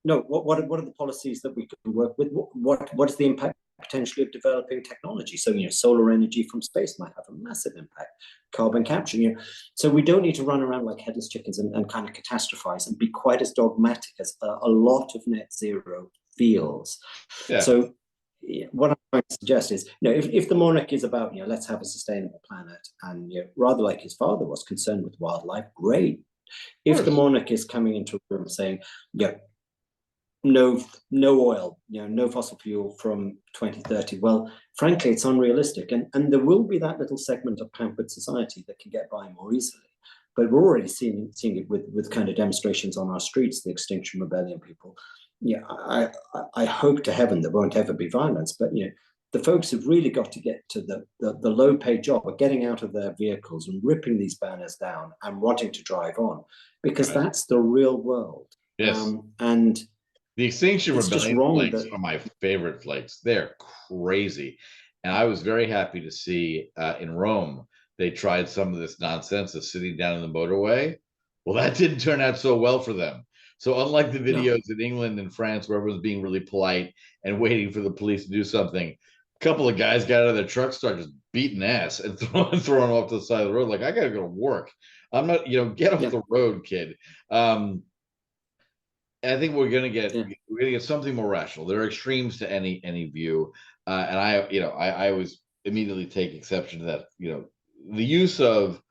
what are the policies that we can work with? What is the impact potentially of developing technology? So solar energy from space might have a massive impact. Carbon capture. So we don't need to run around like headless chickens and kind of catastrophize and be quite as dogmatic as a lot of net zero feels. So what I'm trying to suggest is, if the monarch is about, let's have a sustainable planet, and rather like his father was concerned with wildlife, great. If the monarch is coming into a room saying, no oil, no fossil fuel from 2030, well, frankly, it's unrealistic, and there will be that little segment of pampered society that can get by more easily. But we're already seeing it with kind of demonstrations on our streets, the Extinction Rebellion people. I hope to heaven there won't ever be violence, but the folks have really got to get to the low-paid job of getting out of their vehicles and ripping these banners down and wanting to drive on, because that's the real world. Yes. And the Extinction Rebellion flakes that... are my favorite flakes. They're crazy. And I was very happy to see in Rome, they tried some of this nonsense of sitting down in the motorway. Well, that didn't turn out so well for them. So unlike the videos in England and France where everyone's being really polite and waiting for the police to do something, a couple of guys got out of their truck, started just beating ass and throwing off to the side of the road. Like, I got to go to work. I'm not, get off the road, kid. I think we're gonna get something more rational. There are extremes to any view, and I always immediately take exception to that. The use of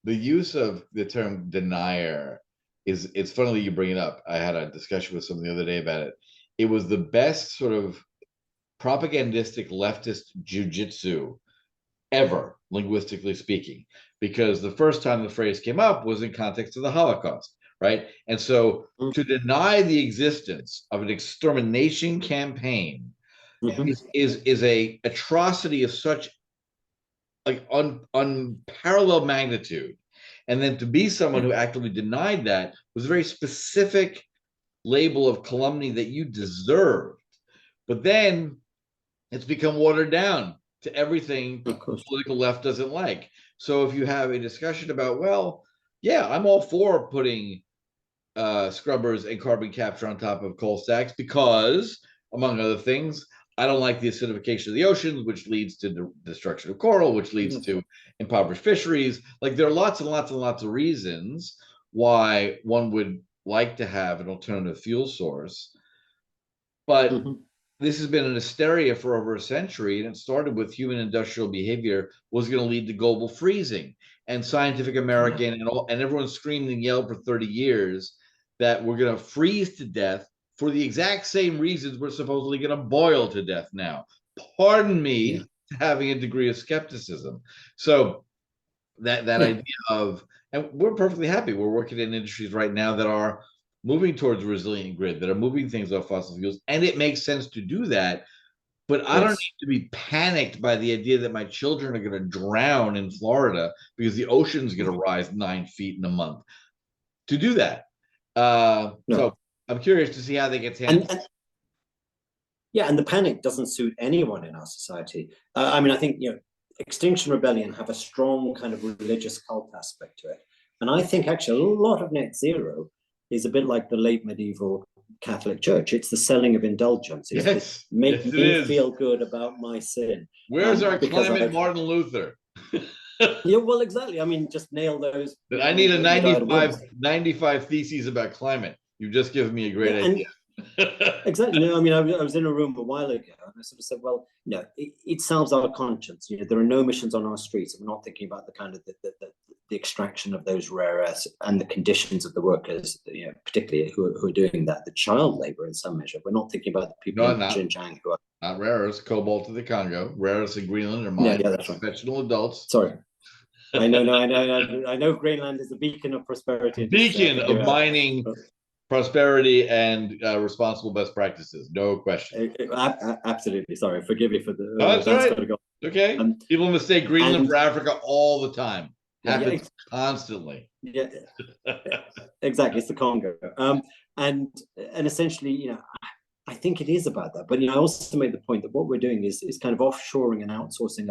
the term denier is, it's funny that you bring it up. I had a discussion with someone the other day about it. It was the best sort of propagandistic leftist jujitsu ever, linguistically speaking, because the first time the phrase came up was in context of the Holocaust, right? And so to deny the existence of an extermination campaign is a atrocity of such like unparalleled magnitude. And then to be someone who actively denied that was a very specific label of calumny that you deserved. But then it's become watered down to everything the political left doesn't like. So if you have a discussion about, well, yeah, I'm all for putting scrubbers and carbon capture on top of coal stacks because, among other things, I don't like the acidification of the oceans, which leads to the destruction of coral, which leads to impoverished fisheries. Like, there are lots and lots and lots of reasons why one would like to have an alternative fuel source. But this has been an hysteria for over a century, and it started with human industrial behavior was going to lead to global freezing. And Scientific American and everyone screamed and yelled for 30 years that we're going to freeze to death for the exact same reasons we're supposedly going to boil to death now. Pardon me having a degree of skepticism. So that idea of, and we're perfectly happy. We're working in industries right now that are moving towards a resilient grid, that are moving things off fossil fuels, and it makes sense to do that. But I don't need to be panicked by the idea that my children are going to drown in Florida because the ocean's going to rise 9 feet in a month to do that. So I'm curious to see how they get handled. And the panic doesn't suit anyone in our society. I think, Extinction Rebellion have a strong kind of religious cult aspect to it. And I think actually a lot of net zero is a bit like the late medieval Catholic Church. It's the selling of indulgence. It's make me feel good about my sin. Where's our climate Martin Luther? Yeah, well, exactly. Just nail those. I need a 95 theses about climate. You've just given me a great idea. Exactly. I was in a room a while ago, and I sort of said, well, it solves our conscience. There are no emissions on our streets. We're not thinking about the kind of the extraction of those rare earths and the conditions of the workers, particularly who are doing that, the child labor in some measure. We're not thinking about the people in Xinjiang who are not rare earths, cobalt to the Congo, rare earths in Greenland are mined by professional adults. Sorry. I know Greenland is a beacon of prosperity. Beacon of mining, prosperity, and responsible best practices. No question. Absolutely. Sorry. Forgive me for the. That's right. Okay. People mistake Greenland for Africa all the time. Happens constantly. Yeah. Exactly. It's the Congo. And essentially, I think it is about that. But I also made the point that what we're doing is kind of offshoring and outsourcing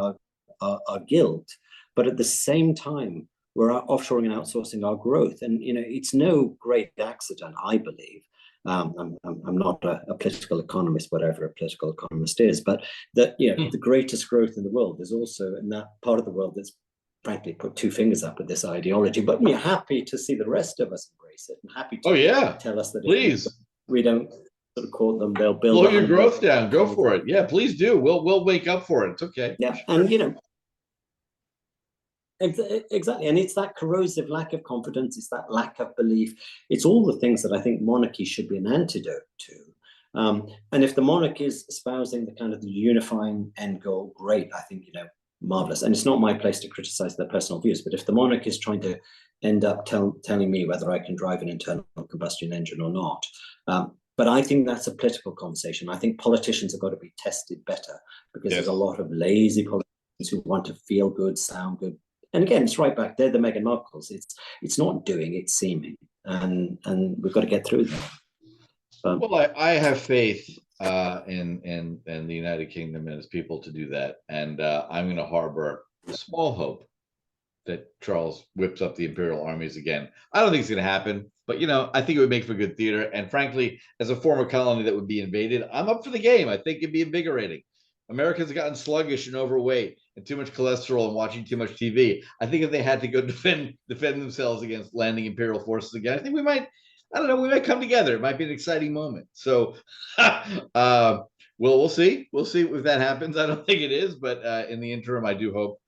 our guilt. But at the same time, we're offshoring and outsourcing our growth. And, it's no great accident, I believe. I'm not a political economist, whatever a political economist is, but that, the greatest growth in the world is also in that part of the world that's frankly put two fingers up at this ideology. But we're happy to see the rest of us embrace it and happy to tell us that please. We don't sort of caught them. They'll build. Slow your growth down. Go for it. Yeah, please do. We'll wake up for it. It's okay. Yeah, and exactly, and it's that corrosive lack of confidence. It's that lack of belief. It's all the things that I think monarchy should be an antidote to. And if the monarch is espousing the kind of the unifying end goal, great. I think marvelous. And it's not my place to criticize their personal views, but if the monarch is trying to end up telling me whether I can drive an internal combustion engine or not, but I think that's a political conversation. I think politicians have got to be tested better, because there's a lot of lazy politicians who want to feel good, sound good. And again, it's right back there, the Meghan Markles. It's not doing, it's seeming, and we've got to get through that. Well, I have faith in the United Kingdom and its people to do that, and I'm going to harbor a small hope that Charles whips up the imperial armies again. I don't think it's going to happen, but I think it would make for good theater. And frankly, as a former colony that would be invaded, I'm up for the game. I think it'd be invigorating. Americans have gotten sluggish and overweight and too much cholesterol and watching too much TV. I think if they had to go defend themselves against landing imperial forces again, I think we might. I don't know. We might come together. It might be an exciting moment. So, we'll see. We'll see if that happens. I don't think it is, but in the interim, I do hope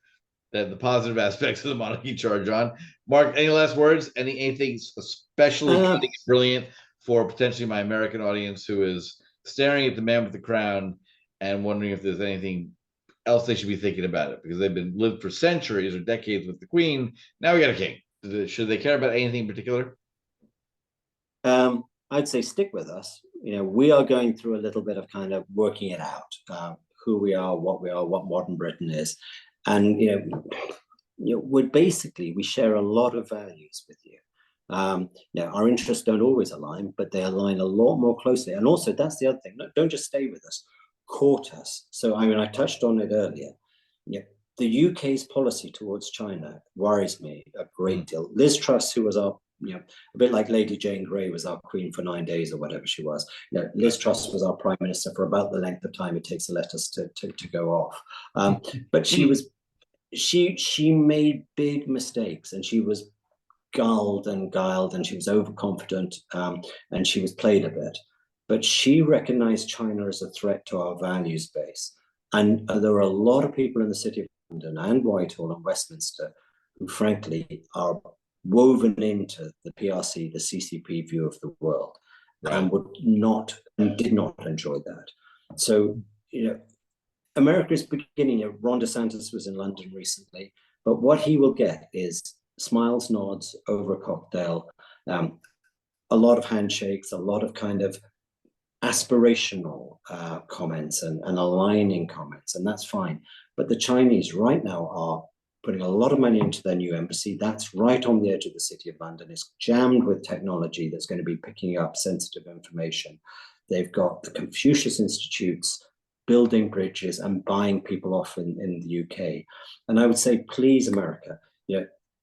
that the positive aspects of the monarchy charge on. Mark, any last words? Anything especially cutting and brilliant for potentially my American audience who is staring at the man with the crown and wondering if there's anything else they should be thinking about it, because they've been lived for centuries or decades with the Queen. Now we got a king. Should they care about anything in particular? I'd say stick with us. We are going through a little bit of kind of working it out, who we are, what modern Britain is. And, we share a lot of values with you. Our interests don't always align, but they align a lot more closely. And also, that's the other thing. Don't just stay with us, court us. So, I touched on it earlier. The UK's policy towards China worries me a great deal. Liz Truss, who was our a bit like Lady Jane Grey was our queen for 9 days or whatever she was. Liz Truss was our prime minister for about the length of time it takes a lettuce to go off. But she made big mistakes, and she was gulled and guiled, and she was overconfident, and she was played a bit. But she recognized China as a threat to our values base. And there are a lot of people in the City of London and Whitehall and Westminster who, frankly, are woven into the PRC, the CCP view of the world, and did not enjoy that. So, America is beginning. Ron DeSantis was in London recently, but what he will get is smiles, nods over a cocktail, a lot of handshakes, a lot of kind of aspirational comments and aligning comments, and that's fine. But the Chinese right now are putting a lot of money into their new embassy. That's right on the edge of the City of London. It's jammed with technology that's going to be picking up sensitive information. They've got the Confucius Institutes building bridges and buying people off in the UK. And I would say, please, America,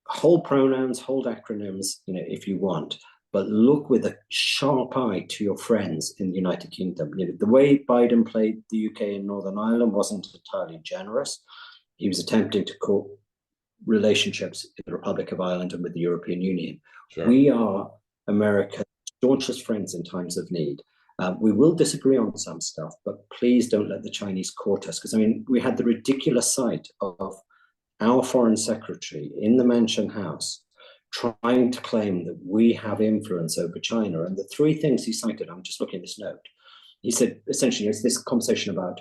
hold pronouns, hold acronyms, if you want, but look with a sharp eye to your friends in the United Kingdom. The way Biden played the UK and Northern Ireland wasn't entirely generous. He was attempting to court relationships in the Republic of Ireland and with the European Union. Sure. We are America's staunchest friends in times of need. We will disagree on some stuff, but please don't let the Chinese court us. Because, we had the ridiculous sight of our foreign secretary in the Mansion House trying to claim that we have influence over China. And the three things he cited, I'm just looking at this note. He said, essentially, it's this conversation about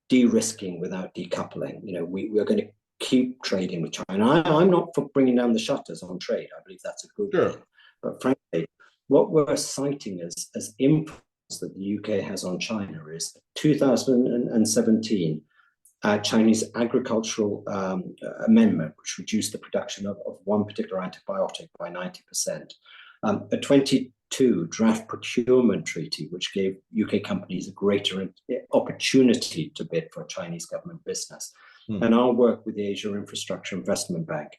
de-risking without decoupling. We are going to keep trading with China. I'm not for bringing down the shutters on trade. I believe that's a good thing. But frankly, what we're citing as influence that the UK has on China is 2017 Chinese agricultural amendment, which reduced the production of one particular antibiotic by 90%. A 22 draft procurement treaty, which gave UK companies a greater opportunity to bid for Chinese government business. And our work with the Asia Infrastructure Investment Bank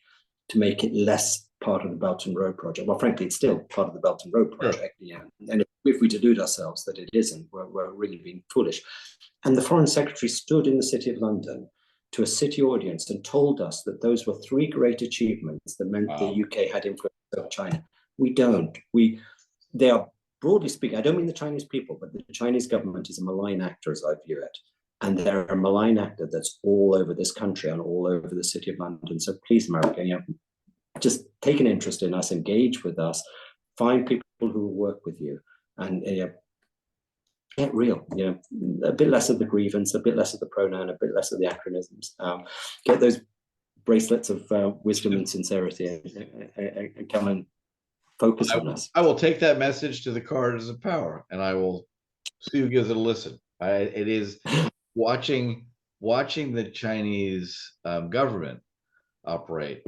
to make it less part of the Belt and Road project. Well, frankly, it's still part of the Belt and Road project. And if we delude ourselves that it isn't, we're really being foolish. And the Foreign Secretary stood in the City of London to a city audience and told us that those were three great achievements that meant the UK had influence over China. We don't. They are broadly speaking, I don't mean the Chinese people, but the Chinese government is a malign actor as I view it. And they're a malign actor that's all over this country and all over the city of London. So please, America, just take an interest in us, engage with us, find people who will work with you, and get real. A bit less of the grievance, a bit less of the pronoun, a bit less of the acronyms. Get those bracelets of wisdom and sincerity, and come and focus on us. I will take that message to the corridors of power, and I will see who gives it a listen. It is watching the Chinese government operate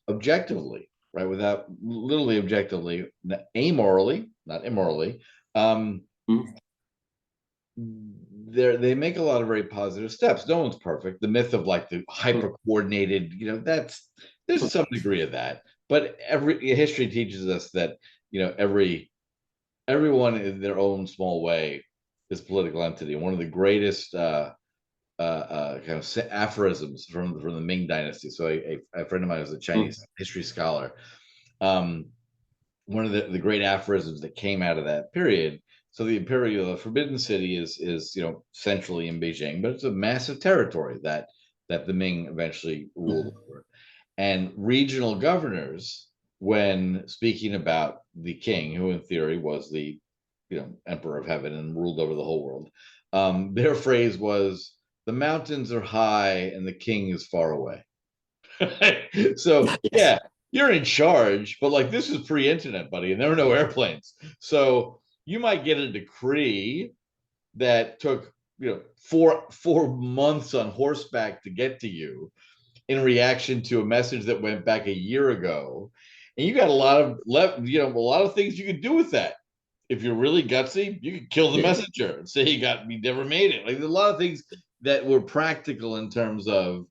objectively, right? Without literally objectively, amorally, not immorally. They make a lot of very positive steps. No one's perfect. The myth of like the hyper coordinated, there's some degree of that. But history teaches us that everyone in their own small way is a political entity. One of the greatest kind of aphorisms from the Ming Dynasty. So a friend of mine was a Chinese history scholar. One of the great aphorisms that came out of that period. So the Forbidden City is centrally in Beijing, but it's a massive territory that the Ming eventually ruled over. And regional governors, when speaking about the king, who in theory was the emperor of heaven and ruled over the whole world, their phrase was, "The mountains are high and the king is far away." So yeah, you're in charge, but like this is pre-internet, buddy, and there were no airplanes. So you might get a decree that took 4 months on horseback to get to you, in reaction to a message that went back a year ago, and you got a lot of things you could do with that. If you're really gutsy, you could kill the messenger and say he never made it. Like there's a lot of things that were practical in terms of,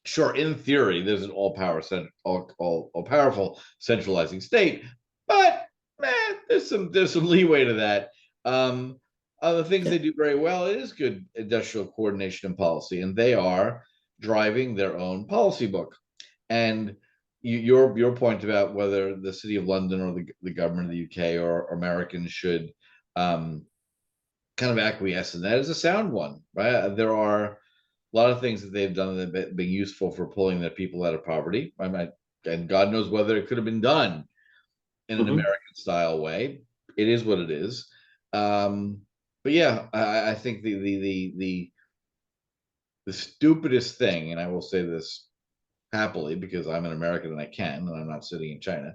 sure, in theory, there's an all powerful centralizing state, but man, there's some leeway to that. Other things they do very well, it is good industrial coordination and policy, and they are driving their own policy book. And your point about whether the city of London or the government of the UK or Americans should kind of acquiesce in that is a sound one, right? There are a lot of things that they've done that have been useful for pulling their people out of poverty. And God knows whether it could have been done in an American style way. It is what it is. But yeah, I think the stupidest thing, and I will say this happily because I'm an American and I can, and I'm not sitting in China. I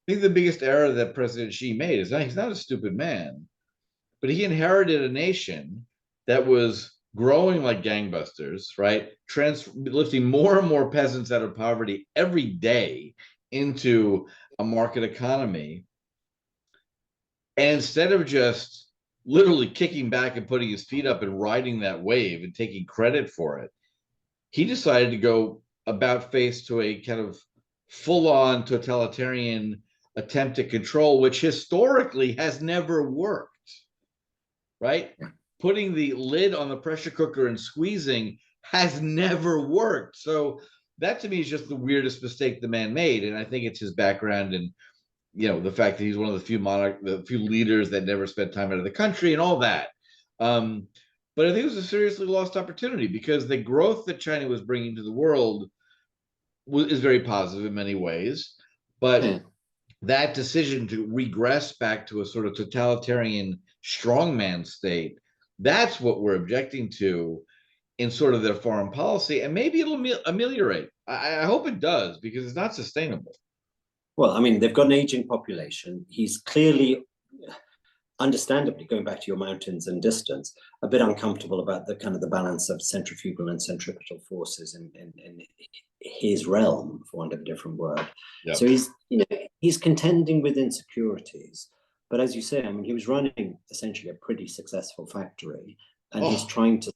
think the biggest error that President Xi made is he's not a stupid man, but he inherited a nation that was growing like gangbusters, right? Lifting more and more peasants out of poverty every day into a market economy. And instead of just literally kicking back and putting his feet up and riding that wave and taking credit for it, he decided to go about face to a kind of full-on totalitarian attempt at control, which historically has never worked, right? Putting the lid on the pressure cooker and squeezing has never worked. So that to me is just the weirdest mistake the man made. And I think it's his background and the fact that he's one of the few leaders that never spent time out of the country and all that. But I think it was a seriously lost opportunity because the growth that China was bringing to the world is very positive in many ways. But that decision to regress back to a sort of totalitarian strongman state, that's what we're objecting to in sort of their foreign policy. And maybe it'll ameliorate. I hope it does, because it's not sustainable. Well, I mean, they've got an aging population. He's clearly, understandably, going back to your mountains and distance, a bit uncomfortable about the kind of the balance of centrifugal and centripetal forces in his realm, for want of a different word. Yep. So he's contending with insecurities. But as you say, I mean, he was running essentially a pretty successful factory, and he's trying to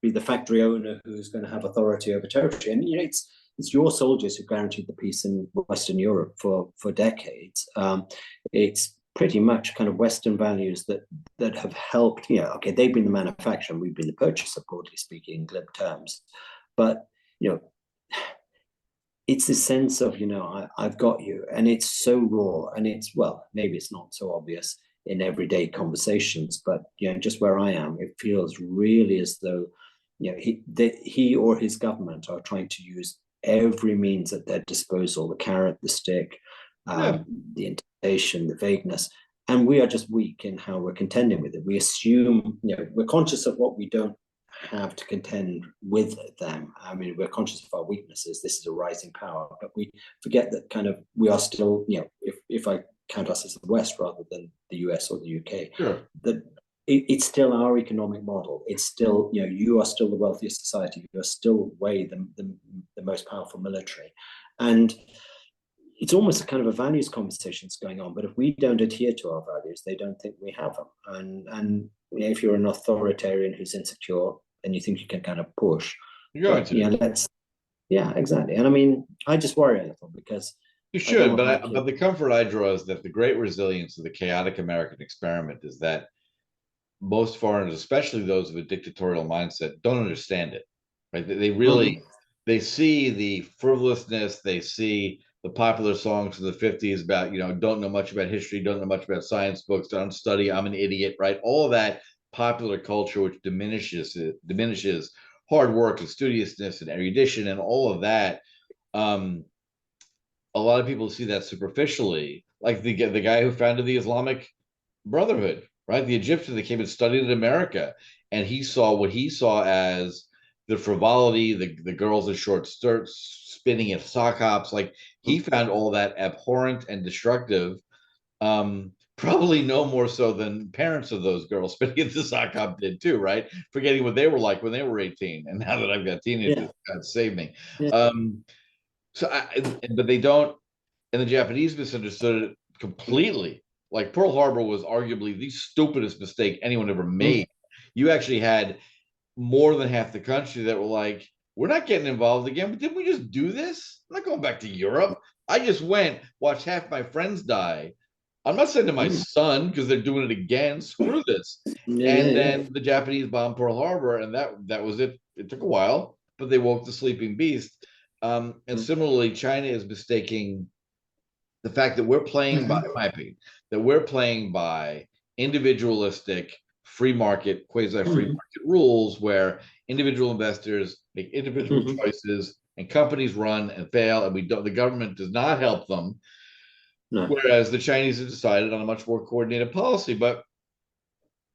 be the factory owner who's going to have authority over territory. And it's your soldiers who guaranteed the peace in Western Europe for decades. It's pretty much kind of Western values that have helped. Okay, they've been the manufacturer, and we've been the purchaser, broadly speaking, in glib terms. But it's this sense of, I've got you, and it's so raw, and it's, well, maybe it's not so obvious in everyday conversations, but just where I am, it feels really as though he or his government are trying to use every means at their disposal, the carrot, the stick, Yeah. the intimidation, the vagueness, and we are just weak in how we're contending with it. We assume, we're conscious of what we don't have to contend with them. I mean, we're conscious of our weaknesses. This is a rising power, but we forget that kind of we are still, if I count us as the West rather than the US or the UK, Sure. that it's still our economic model. It's still, you are still the wealthiest society. You are still the most powerful military. And it's almost a kind of a values conversations going on. But if we don't adhere to our values, they don't think we have them. And if you're an authoritarian who's insecure, and you think you can kind of push, You're going to. Exactly. And I mean, I just worry a little because You should, but the comfort I draw is that the great resilience of the chaotic American experiment is that most foreigners, especially those of a dictatorial mindset, don't understand it. Right? They really they see the frivolousness, they see the popular songs from the 50s about, don't know much about history, don't know much about science books, don't study, I'm an idiot, right? All of that popular culture which diminishes hard work and studiousness and erudition and all of that. A lot of people see that superficially, like the guy who founded the Islamic Brotherhood, right? The Egyptian that came and studied in America, and he saw what he saw as the frivolity, the girls in short skirts spinning at sock hops. Like he found all that abhorrent and destructive. Probably no more so than parents of those girls spinning at the sock hop did too, right? Forgetting what they were like when they were 18, and now that I've got teenagers, God save me. But they don't, and the Japanese misunderstood it completely. Like Pearl Harbor was arguably the stupidest mistake anyone ever made. You actually had more than half the country that were like, we're not getting involved again, but didn't we just do this? I'm not going back to Europe. I just went, watched half my friends die. I'm not sending my son because they're doing it again. Screw this. Then the Japanese bombed Pearl Harbor, and that was it. It took a while, but they woke the sleeping beast. And similarly, China is mistaking the fact that we're playing by, in my opinion, that we're playing by individualistic free market, quasi-free market rules where individual investors make individual choices and companies run and fail, and the government does not help them. No. Whereas the Chinese have decided on a much more coordinated policy. But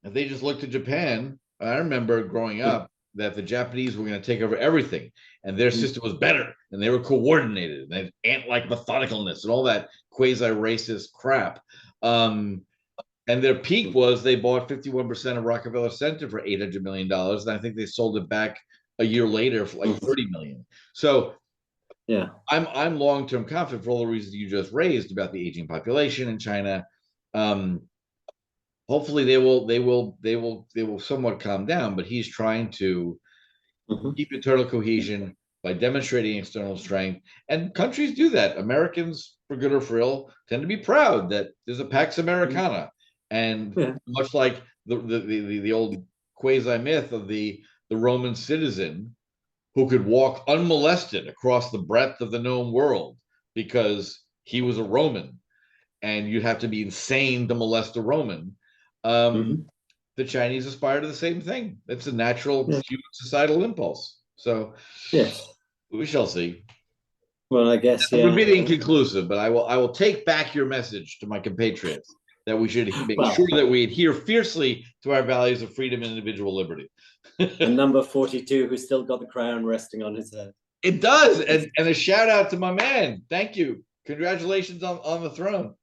if they just looked at Japan, I remember growing up that the Japanese were going to take over everything, and their system was better, and they were coordinated, and they had ant-like methodicalness and all that quasi-racist crap. And their peak was they bought 51% of Rockefeller Center for $800 million, and I think they sold it back a year later for like 30 million. So I'm long-term confident for all the reasons you just raised about the aging population in China. Hopefully they will somewhat calm down, but he's trying to keep internal cohesion by demonstrating external strength. And countries do that. Americans, for good or for ill, tend to be proud that there's a Pax Americana. And much like the old quasi myth of the Roman citizen who could walk unmolested across the breadth of the known world because he was a Roman, and you'd have to be insane to molest a Roman. The Chinese aspire to the same thing. It's a natural human societal impulse. So we shall see. Well, I guess we're being inconclusive, but I will take back your message to my compatriots that we should make sure that we adhere fiercely to our values of freedom and individual liberty. And number 42, who's still got the crown resting on his head. It does, and a shout out to my man. Thank you. Congratulations on the throne.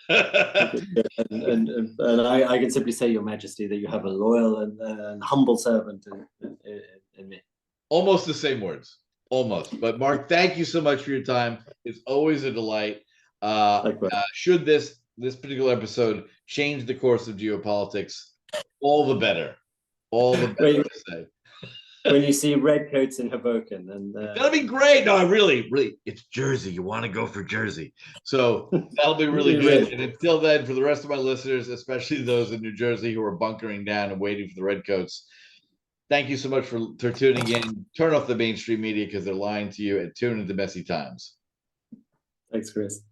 and I can simply say, Your Majesty, that you have a loyal and humble servant in me. Almost the same words, almost. But Mark, thank you so much for your time. It's always a delight. Should this particular episode change the course of geopolitics, all the better. All the better to say. When you see red coats in Hoboken, and that'll be great. No, really, it's Jersey. You want to go for Jersey, so that'll be really good. And until then, for the rest of my listeners, especially those in New Jersey who are bunkering down and waiting for the red coats, thank you so much for tuning in. Turn off the mainstream media because they're lying to you, and tune into Messy Times. Thanks, Chris.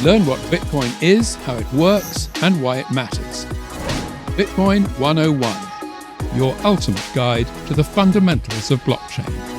Learn what Bitcoin is, how it works, and why it matters. Bitcoin 101, your ultimate guide to the fundamentals of blockchain.